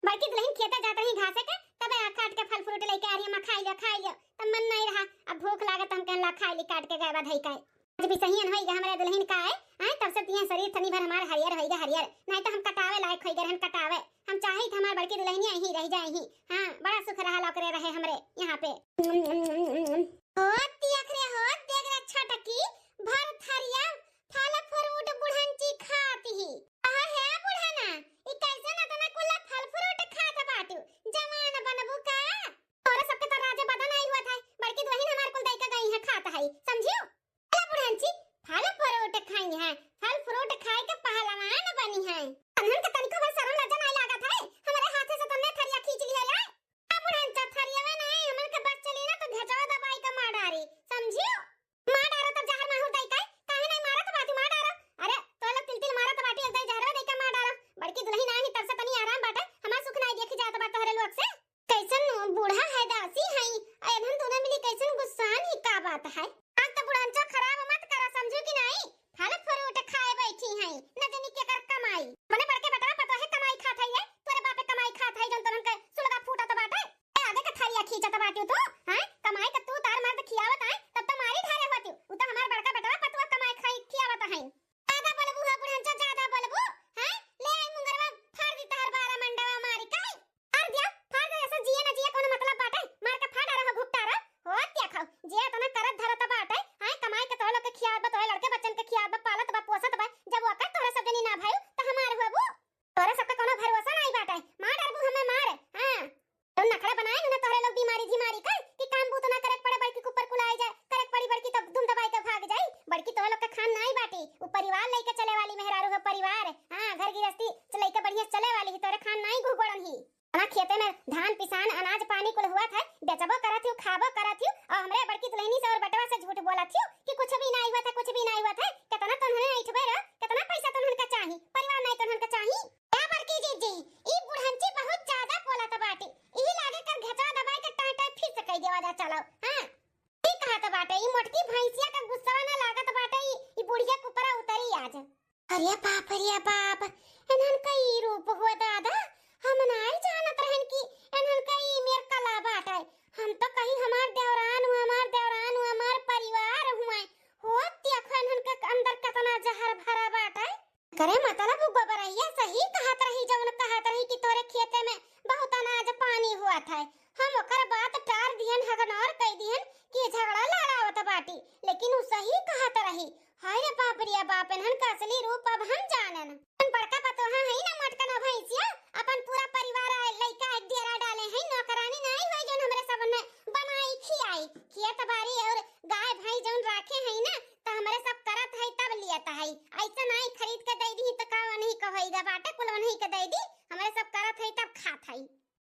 बल्कि दुल्हन खेते जाते ही घासे के तब काट के फल फ्रूट लेके आ रही, हम खाई लियो तब मन नहीं रहा, अब भूख लागत हम कहला खाई ली काट के गायबा धई का। आज भी सही होइगा हमरे दुल्हन का है, तब से तिया शरीर तनी भर हमार हरियर होइगा, हरियर नहीं तो हम कटावे लायक होइगा, हम कटावे हम चाहे थे हमार बड़की दुल्हनिया यही रह जाए ही। हां बड़ा सुख रहा लौकरे रहे हमरे यहां पे। होत अखरे होत देख रे छटकी भर थरिया फल फ्रूट बुढ़नची खाती ही। आहा है बुढ़ाना ई कैसे ना तना कुल फल फ्रूट खात बाटू, जवान बनबू का और सबके तो राजे बदन नहीं हुआ था, बड़की दुल्हन हमार कुल दई का गई है खाता है, समझियो। अरे बुढ़नची फल फ्रूट खाई है, फल फ्रूट खाए के पहलवान बनी है, तन्हन के तनिको भर शर्म लज्जा नहीं लागत है, हमारे हाथे से तुमने थरिया खींच लिया है। आ बुढ़नचा थरिया में नहीं हमन के बस चली ना तो घेचवा दबाई का मार डारी, समझियो। मार डारो तब जहर माहू दई काहे नहीं मारत बाटी, मार डारो। अरे तो लोग तिल तिल मारत बाटी एक दई जहर दई का मार डारो, बड़की दुल्हन आई तब से तनी आराम बाटे, हमार सुख नहीं देखी जात बा तोहरे लोग से। कैसन बूढ़ा है दासी है, एधन तूने मिली कैसन गुस्सान ही का बात है। आज तो बुढ़ांचा खराब मत करा, समझो कि नहीं, फल फ्रूट खाए बैठी है, न जानी के कर कमाई बने बड़के बेटा पता है कमाई खात है, तोरे बापे कमाई खात है, जन तोरन के सुलगा फूटत बाटे, ए आगे के थरिया खींचत बाटी तू, हैं कमाई के तू तार मर्द खियावत है, तब तो मारी धारे होती, उ तो हमार बड़का बेटा पतवा कमाई खाई खियावत है। ज्यादा बोलबू है बुढ़ांचा, ज्यादा बोलबू हैं, ले आई मुंगरवा फाड़ दी तहर बारा मंडवा मारी काई, फाड़ दिया फाड़ दे, ऐसा जिए न जिए कोनो मतलब बाटे, मार के फाड़ रहा भुट्टा रा हो क्या खाओ जिए तना करत धरत बाटे, हैं कमाई के तोड़ के खियावत तोरे लड़के बच्चन के खियावत पालत बा पोसत बा, जब ओकर तोरे सब जनी ना भाई त हमार होबू, तोरे सब के कोनो भरोसा नहीं बाटे, मार डरबू हमें मार। हां तो नखड़ा बनाए न तोरे लोग बीमारी झीमारी का कि काम बूत ना करे पड़े, बड़की ऊपर कुलाए जाए, करे पड़ी बड़की तो धुम दबाई के भाग जाई, बड़की तोरे लोग के खान नहीं बाटी, उ परिवार लेके चले वाली मेहरारू है परिवार, हां घर गृहस्थी चले के बढ़िया चले वाली, तोरे खान नहीं घुगोड़न ही। हमार खेते में धान पिसान अनाज पानी कुल हुआ था, बेचबो करत हूं खाबो करत हूं, और हमरे बड़की दुल्हनी से और बटवा से झूठ बोलत हूं कि कुछ भी नहीं हुआ था, कुछ भी नहीं हुआ था, कितना तन्हने ऐठबे रे, कितना पैसा तन्हन का चाही, परिवार नहीं तन्हन का चाही। ए बड़की जीजी ई बुढ़ंची बहुत ज्यादा बोलत बाटी, ई लागे कर घेचवा दबाई के टाई टाई फिर से कह देवा जा चलो। हां ई कहत बाटे ई मोटकी भैंसिया का गुस्सा ना लागत बाटे, ई बुढ़िया के ऊपर उतरी आज। अरे बाप इन्हन का ई रूप हुआ दादा, हम नहीं जानत रहन कि इन्हन का ई मेर कला बाटे, हम तो कहीं हमार देवरान हमार परिवार हुआ हो, देखो इन्हन के अंदर कितना जहर भरा बाटे। करे मतलब गोबरैया सही कहत रही, जवन कहत रही कि तोरे खेते में बहुत अनाज पानी हुआ था, हम ओकर बात टार दिहन, हगनौर कह दिहन कि झगड़ा लड़ावत बाटी, लेकिन उ सही कहत रही। हाय रे बाप रे बाप, इन्हन का असली रूप अब हम जानन। बड़का पतोहा है ना मटका ना भैंसिया, अपन पूरा परिवार लइका एक डेरा डाले हैं, नौकरानी नहीं होई जौन हमरे सब ने बनाई खियाई, खेत बाड़ी और गाय भाई जौन राखे हैं ना तो हमरे सब करत है तब लियत है, ऐसा नहीं खरीद के दे दी तो का नहीं कहोइगा बाटे, कुल नहीं के दे दी, हमरे सब करत है तब खात है,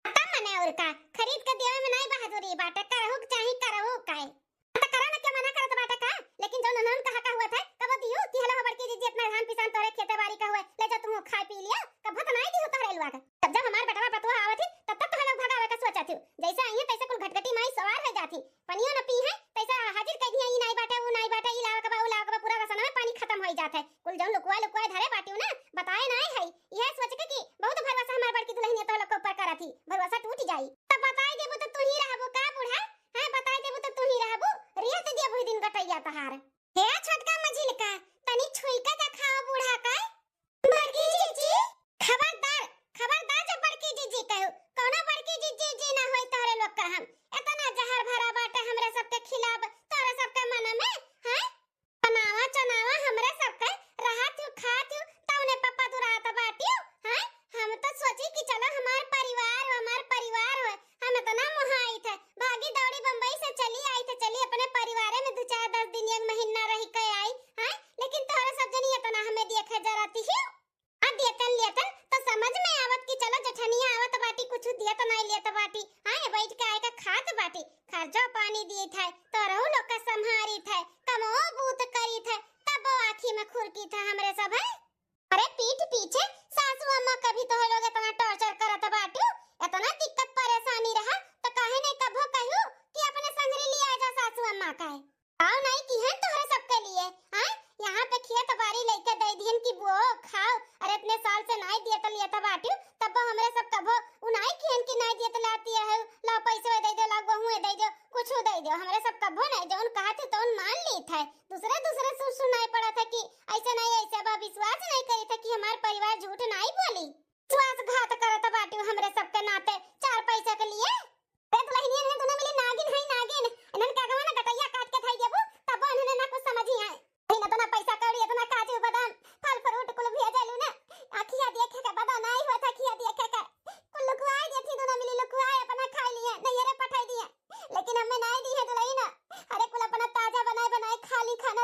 तब मने और का खरीद के देवे में नहीं बहादुरी बाटे, करहु चाहे करहु काहे त करा ना, क्या मना करत बाटे का, लेकिन जौन ननन कहा का हुआ था कब दियो कि हलो बड़की जीजी इतना धान पिसान तोरे खेते बाड़ी का हुए, ले जा तुम खा पी लिया, कब तो नहीं दियो तोरे लुआ का, तब जब हमार बेटवा पतवा आवत थी तब तक तो हम लोग भगावे का सोचा थी, जैसे आई है तैसे कुल घटघटी माई सवार हो जाती, पनियो न पी है तैसे हाजिर कह दिया, ई नहीं बाटे उ नहीं बाटे, ई लावा का पूरा रसना में पानी खत्म हो जात है, कुल जौन लुकवा धरे बाटियो ना बताए नहीं है, यह सोच के कि बहुत भरोसा हमार बड़की दुल्हनिया तो लोग के ऊपर करत थी, भरोसा टूट जाई, तब बताई देबो तो तू ही रहबो का बुढ़ा, हां बताई देबो तो तू ही रहबो, रिया से देबो दिन गटैया तहार। हे छोटका मझिलका तनी छुई के दिखाओ बूढ़ा का, बड़की जीजी खबरदार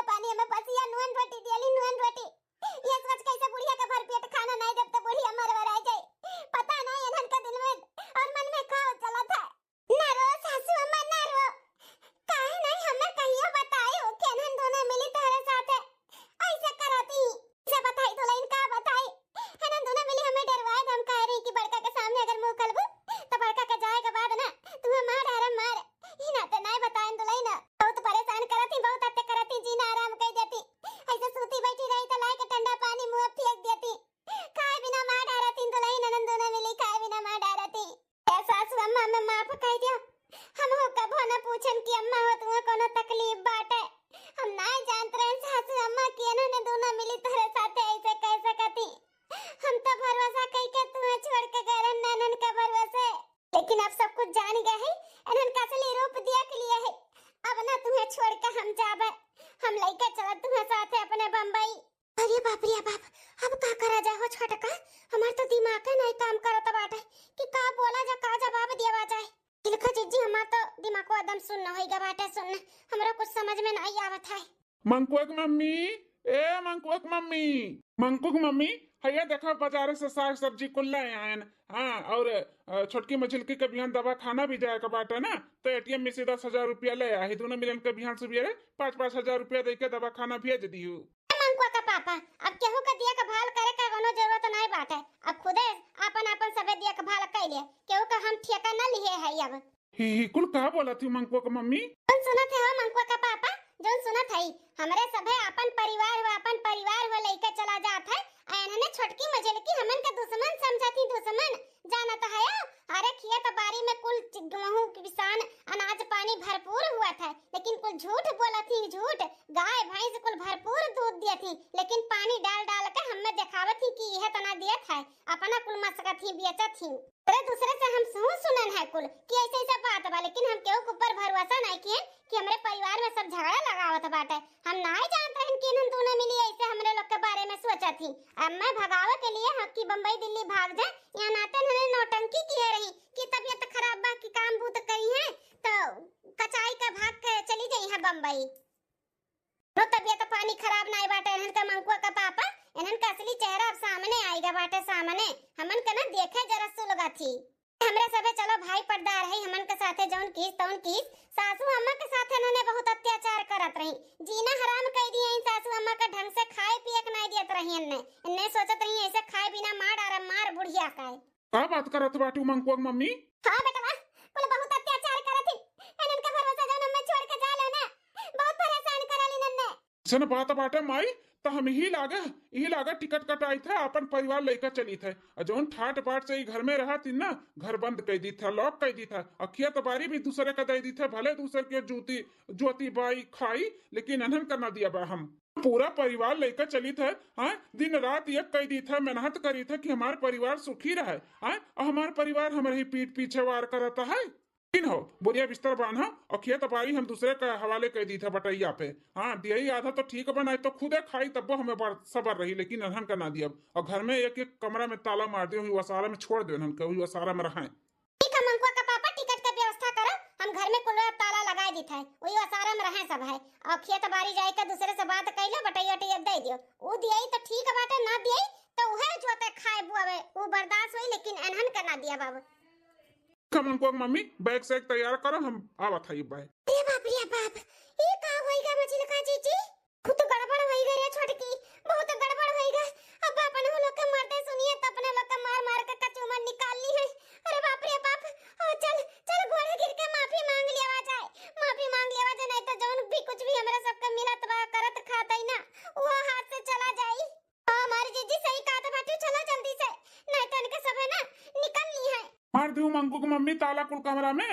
ठंडा पानी में पसिया नुन रोटी दियली नुन रोटी ये सोच कैसे बुढ़िया के भर पेट खाना नहीं देब तो बुढ़िया मरवरा जाए पता नहीं इन्हन के दिल में और मन में का चला था ना रो सासू अम्मा ना रो काहे नहीं हमने कहियो बताई हो कि इन्हन दोनों मिली तेरे साथ ऐसे करती से बताई तो लाइन का बताई इन्हन दोनों मिली हमें डरवाए हम कह रही कि बड़का के सामने अगर मुंह खोलबू तो बड़का के जाएगा बाद ना तुम्हें मार आराम मार ही ना तो नहीं बताएं तो लाइन बहुत परेशान करती बहुत अत्ते करती जीना आराम कह देती ऐसे सूती बैठी रही तो लाई के ठंडा पानी मुंह फेंक देती खाए बिना मार डालती तो लाइन ननन दोनों मिली खाए बिना मार डालती ए सासू अम्मा मैं माफ कह दियो हम हो कबो न पूछन कि अम्मा हो तुम्हें कोनो तकलीफ बाटे हम नहीं जानते रहे सासू अम्मा कि इन्होंने दोनों मिली तेरे साथ ऐसे कह सकती हम तो भरोसा कह के तुम्हें छोड़ के गए ननन के भरोसे लेकिन अब सब कुछ जान गए हैं इन्होंने का असली रूप देख लिया है अब ना तुम्हें छोड़ के हम जाबे हम लेके चला तुम्हें साथ अपने बम्बई अरे बाप रे बाप अब का करा जा हो छोटका हमार तो दिमाग का नहीं काम करत बाटे कि का बोला जा का जवाब दिया जाए तिलका जीजी हमार तो दिमाग को एकदम सुन होइगा बाटे सुन हमरा कुछ समझ में नहीं आवत है मंकुक मम्मी ए मंकुक मम्मी हैया देखो बाजार से साग सब्जी कुल ले आयन हाँ और छोटकी मछली के बिहान दवा खाना भी जाएगा बाटे ना तो एटीएम में से 10,000 रुपया ले आई दोनों मिलन के बिहान से भी 5,000 रुपया दे के दवा खाना भेज दियो मंकुआ का पापा अब केहू का दिया का भाल करे का कोनो जरूरत नहीं बाटे अब खुदे अपन सबे दिया का भाल कैले केहू का हम ठेका न लिए है अब ही कुल का बोला थी मंकुआ का मम्मी सुनत है मंकुआ का पापा जो सुनत है हमरे सभे अपन परिवार हो लेके चला जात है इन्होंने छोटकी मछली की हमन के दुश्मन समझती दुश्मन जानत है अरे खेत बारी में कुल गेहूं किसान अनाज पानी भरपूर हुआ था लेकिन कुल झूठ बोला थी झूठ गाय भैंस कुल भरपूर दूध दिया थी लेकिन पानी डाल डाल के हमें दिखावत थी कि यह तना दिया था अपना कुल मस्का थी बेचत थी अरे दूसरे से हम सुनन है कुल कि ऐसे ऐसा बात बा लेकिन हम केहू के ऊपर भरोसा नहीं किए कि हमरे परिवार में सब झगड़ा लगावत बाटे हम नहीं जानते हैं कि हम दोनों मिली ऐसे हमरे लोग के बारे में सोचा थी अब मैं भगावे के लिए हक्की बम्बई दिल्ली भाग जाए यहाँ नाते ने नौटंकी की रही कि तबीयत खराब बा कि काम भूत करी है तो कचाई का भाग के चली गई है बम्बई तो तबीयत पानी खराब नहीं बाटे इन्हन का मंकुआ का पापा इन्हन का असली चेहरा अब सामने आएगा बाटे सामने हमन के ना देखे जरा सुलगा थी हमरे सबे चलो भाई पर्दार है हमन के साथे जौन कीस तौन कीस सासू अम्मा के साथे इन्होंने बहुत अत्याचार करत रही जीना हराम कर दिए इन सासू अम्मा का ढंग से खाए पिए के नहीं दियत रही इन्ने सोचत रही ऐसे खाए बिना मार बुढ़िया का बात करत बाटू मंकुआ मम्मी हां बेटा कुल बहुत अत्याचार करत थी इन्हन के भरोसा जौन हमें छोड़ के जा लेना बहुत परेशान करली इन्ने सन बात बाटे माई तो हम ही लागा टिकट कटाई था अपन परिवार लेकर चली थे जौन ठाट बाट से ही घर में रहा थी ना घर बंद कर दी था लॉक कर दी था अखिया तबारी भी दूसरे का दे दी था भले दूसरे के ज्योति बाई खाई लेकिन अनहन करना दिया बा हम पूरा परिवार लेकर चली थे हाँ दिन रात एक कह दी था मेहनत करी था कि हमारा परिवार सुखी रहे हाँ हमारा परिवार हमारे ही पीठ पीछे वार करता है हो बोरिया बिस्तर बांधा और खेत बारी हम दूसरे का हवाले कर दी था बटैया पे हाँ दियई आधा तो ठीक बनाए तो खुदे खाई तब हमें सबर रही लेकिन अनहन का ना दिया और घर में एक एक कमरा में ताला मार दियो हुई वसारा में छोड़ दो इन्हन के हुई वसारा में रहे ठीक है मंकुआ का पापा टिकट का व्यवस्था करो हम घर में कुल ताला लगा दी था वही वसारा में रहे सब है और खेत बारी जाए का दूसरे से बात कैलो बटैया टैया दे दियो वो दियई तो ठीक बाटे ना दियई तो उहे जोते खाए बुआवे वो बर्दाश्त हुई लेकिन अनहन का ना दिया बाबू मंकुआ मम्मी बैग से तैयार करो हम आवत है बाय अरे बाप रे बाप ये का होइगा मछली का जीजी खुद गड़बड़ होइगा रे छोटकी बहुत गड़बड़ होइगा अब अपन हम लोग के मरते सुनिए तो अपने लोग के मार के कचूमर निकाल ली है अरे बाप रे बाप ओ चल घोड़े गिर के माफी मांग लेवा जाए नहीं तो जौन भी कुछ भी हमरा सबके मिलत बा करत खातई ना वो हाथ से चला जाई हमारी जीजी सही कहत बाटू चलो जल्दी से नहीं तो इनके सब है ना निकल ली है मार दूं मंकू को मम्मी ताला कुल कमरा में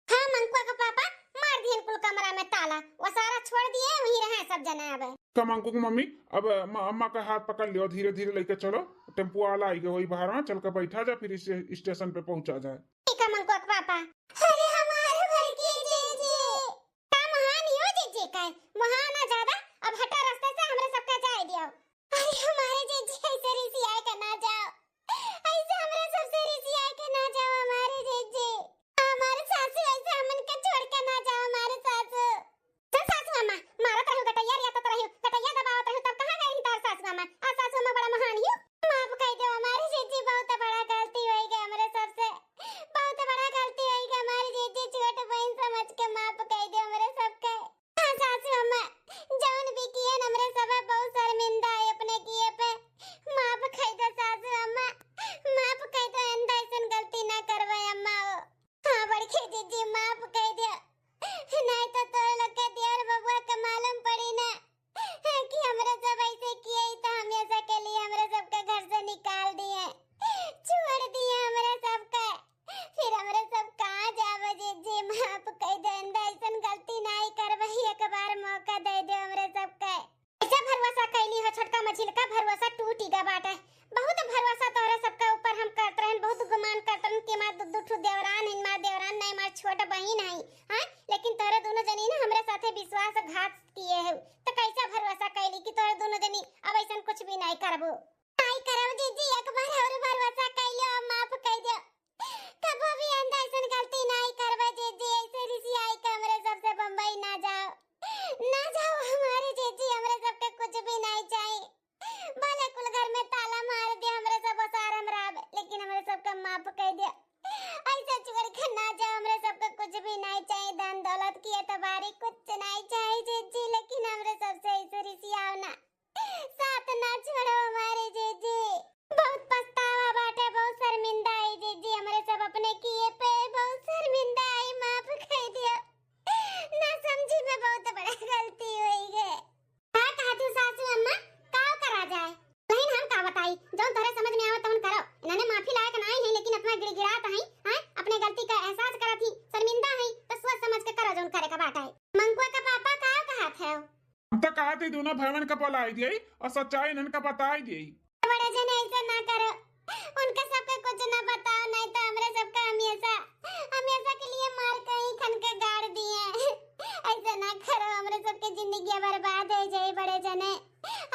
हाँ मंकुआ का पापा मार दिए कुल कमरा में ताला वो सारा छोड़ दिए वहीं रहे सब जने अब का मंकू को मम्मी अब अम्मा का हाथ पकड़ लियो धीरे धीरे लेके चलो टेम्पो वाला आएगा वही बाहर में चल कर बैठा जा फिर स्टेशन पे पहुंचा जाए ठीक है मंकुआ का पापा अरे हमारे घर की जीजी का महान हो जीजी का महान ज्यादा अब हटा रास्ते से हमरे सबका जाए दियो अरे हमारे जीजी ऐसे रिसी आए का ना जाओ ऐसे हमरे सबसे रिसी आए के ना जाओ हमारे जीजी हमारे सासू ऐसे हमन के छोड़ के ना जाओ हमारे सासू चल सासू अम्मा मारत रहू बेटा यार या तो रही भरोसा टूट ही गया बाटे। बहुत भरोसा तोरे सबके ऊपर हम करत रहन, बहुत गुमान करत रहन कि मार दुदू ठु देवरान हिन, मार देवरान नहीं मार छोटा बहिन है। हां लेकिन तोरे दोनों जनी ना हमरे साथे विश्वासघात किए है, तो कैसा भरोसा कैली कि तोरे दोनों जनी अब ऐसा कुछ भी नहीं करबो। नहीं करब जीजी, एक बार और भरोसा कैलियो, माफ कर दियो। कबो भी अंदर ऐसा गलती नहीं करबे जीजी। ऐसे रिसियाई के हमरे सबसे बम्बई ना जाओ, ना जाओ हमारे जीजी, हमरे सबके कुछ भी नहीं चाहिए। भले कुल घर में ताला मार दे, हमरे सब सारम राब, लेकिन हमरे सबका माफ कर दे। ऐसे छोड़ के ना जाओ, हमरे सबका कुछ भी नहीं चाहिए, धन दौलत की एतबारी कुछ नहीं चाहिए जीजी, लेकिन हमरे सबसे ऐसे रिसियाओ ना, साथ ना छोड़ो हमारे जीजी। बहुत पछतावा बाटे, बहुत शर्मिंदा है जीजी, हमरे सब अपने किए पे बहुत शर्मिंदा है, माफ कर दियो। ना समझी में बहुत बड़ा गलती हुई है। का कहती सासू अम्मा, का करा जाए? लेकिन हम का बताई, जो तोरे समझ में आवत तौन करो। इन्होंने माफी लायक नहीं है, लेकिन अपना गिड़गिड़ात है, हां अपने गलती का एहसास करत ही, शर्मिंदा है, तो सोच समझ के करो जोन करे का बात है। मंकुआ का पापा का कहत है? हम तो कहा थी दोनों भाईवन का बोलाई दिए और सच्चाई इनन का बताई दी। बड़े जन ऐसा ना करो, उनके सबके कुछ ना बताओ, नहीं तो हमरे सबका हमेशा हमेशा के लिए मार कहीं खन के गाड़ दिए। ऐसा ना करो, हमरे सबके जिंदगी बर्बाद हो जाए। बड़े जने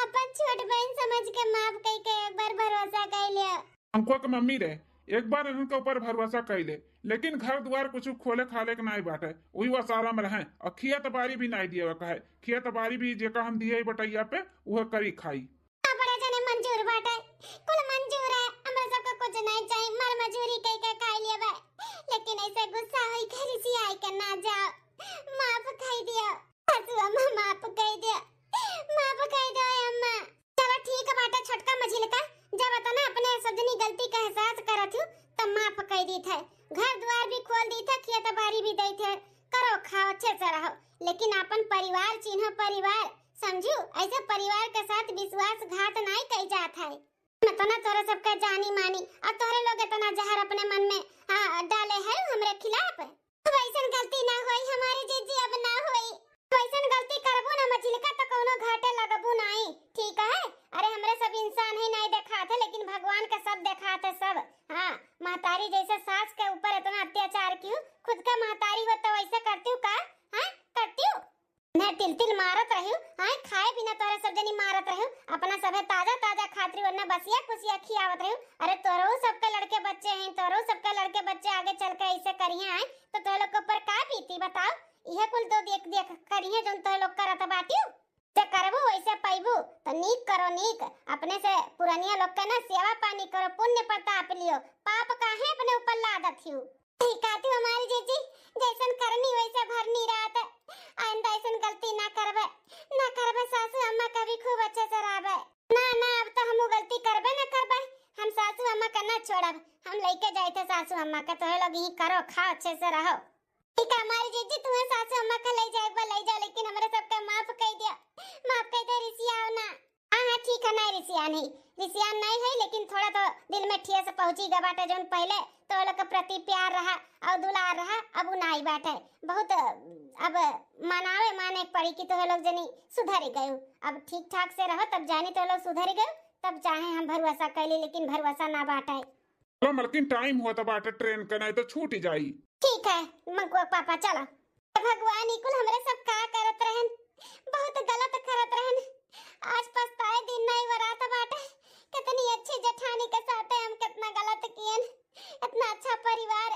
अपन छोट बहन समझ के माफ कई के एक बार भरोसा कर लियो। हमको के मम्मी रे एक बार इनके ऊपर भरोसा कैले, लेकिन घर द्वार कुछ खोले खाले के नहीं बाटे, वही वो सारा में रहे और खिया तबारी भी नहीं दिए कहे, खिया तबारी भी जेका हम दिए बटैया पे वह करी खाई। बड़े जने मंजूर बाटे, कुल मंजूर है, हमरे सबका कुछ नहीं चाहिए, मर मजूरी कई के खा लिए बे, लेकिन ऐसे गुस्सा होई के रिसियाई के ना जाओ, माफ कर दियो सासू अम्मा, माफ कर दियो, माफ कर दो अम्मा। चलो ठीक है बाटे छोटका मझिलका, जब तना अपने सजनी गलती का एहसास करत हूं तब माफ कर दी थे, घर द्वार भी खोल दी थे, खेत बाड़ी भी दी थे, करो खाओ अच्छे से रहो, लेकिन अपन परिवार चिन्हो, परिवार समझू, ऐसे परिवार के साथ विश्वासघात नहीं कई जात है। मैं तो ना तोरे सबका जानी मानी और तोरे लोग इतना जहर अपने मन में डाले है हमरे खिलाफ। अब ऐसा गलती ना होई हमारी जीजी, अब ना होई। वैसन गलती करबो ना मछलिका तो कोनो घाटे लगबो नहीं, ठीक है? अरे हमरे सब इंसान है, नहीं देखा थे, लेकिन भगवान का सब देखा थे सब। हाँ महतारी जैसे सास के ऊपर इतना अत्याचार क्यों? खुद का महतारी हो तो वैसे करती हूँ का? हाँ करती हूँ, मैं तिल तिल मारत रही हूँ, हाँ खाए बिना तोरे सब जनी मारत रही हूँ, अपना सब ताजा ताजा खातरी वरना बसिया कुसिया खियावत रही हूँ। अरे तोरो सबके लड़के बच्चे हैं, तोरो सबके लड़के बच्चे आगे चल के ऐसे करिए आए तो तो लोग के ऊपर का बीती बताओ? यह कुल तो देख देख करिए जो तो लोग करत बाटियो, जे करबो वैसे पाइबो, तो नीक करो नीक, अपने से पुरानिया लोग का ना सेवा पानी करो, पुण्य प्रताप लियो, पाप काहे अपने ऊपर लादत हियो। ठीक है तू हमारी जीजी, जैसन करनी वैसे भरनी रात, आइंदा ऐसन गलती ना करबे सासू अम्मा का भी खूब अच्छे से रहबे। ना ना अब तो हम गलती करबे ना करबे, हम सासू अम्मा का ना छोड़ब, हम लेके जाए थे सासू अम्मा का, तो लोग यही करो खाओ अच्छे से रहो। ठीक है हमारी जीजी, तुम्हें सासू अम्मा का ले जाए ले जा, लेकिन हमारे सबका माफ कर दिया, माफ कर दे रिसिया ना। हाँ ठीक है, नहीं रिसिया नहीं है, लेकिन थोड़ा तो दिल में ठेस पहुंची गा बाटे, जोन पहले तो लोग के प्रति प्यार रहा और दुलार रहा, अब नहीं बाटे, बहुत अब माने पड़ी कि तो लोग जनी सुधर गए, अब ठीक ठाक से रहो तब जाने तो लोग सुधर गए, तब चाहे हम भरोसा कैली, लेकिन भरोसा ना बाटे। लेकिन टाइम हुआ था बाटे ट्रेन का, नहीं तो छूट ही जाई। ठीक है मंकुआ पापा चलो। भगवान ही कुल हमरे सब का करत रहन, बहुत गलत करत रहन, आज पछताए दिन नहीं वरात बाटे, कितनी अच्छी जेठानी के साथ हम कितना गलत कियन, इतना अच्छा परिवार।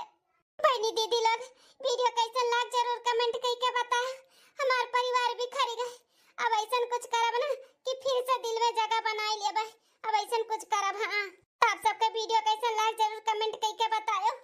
बहनी दीदी लोग वीडियो कैसन लाग जरूर कमेंट करके बता, हमार परिवार भी खरी गए, अब ऐसा कुछ करब ना कि फिर से दिल में जगह बनाई लेबे, अब ऐसा कुछ करब। हाँ आप सबके वीडियो कैसन लाग जरूर कमेंट करके बताओ।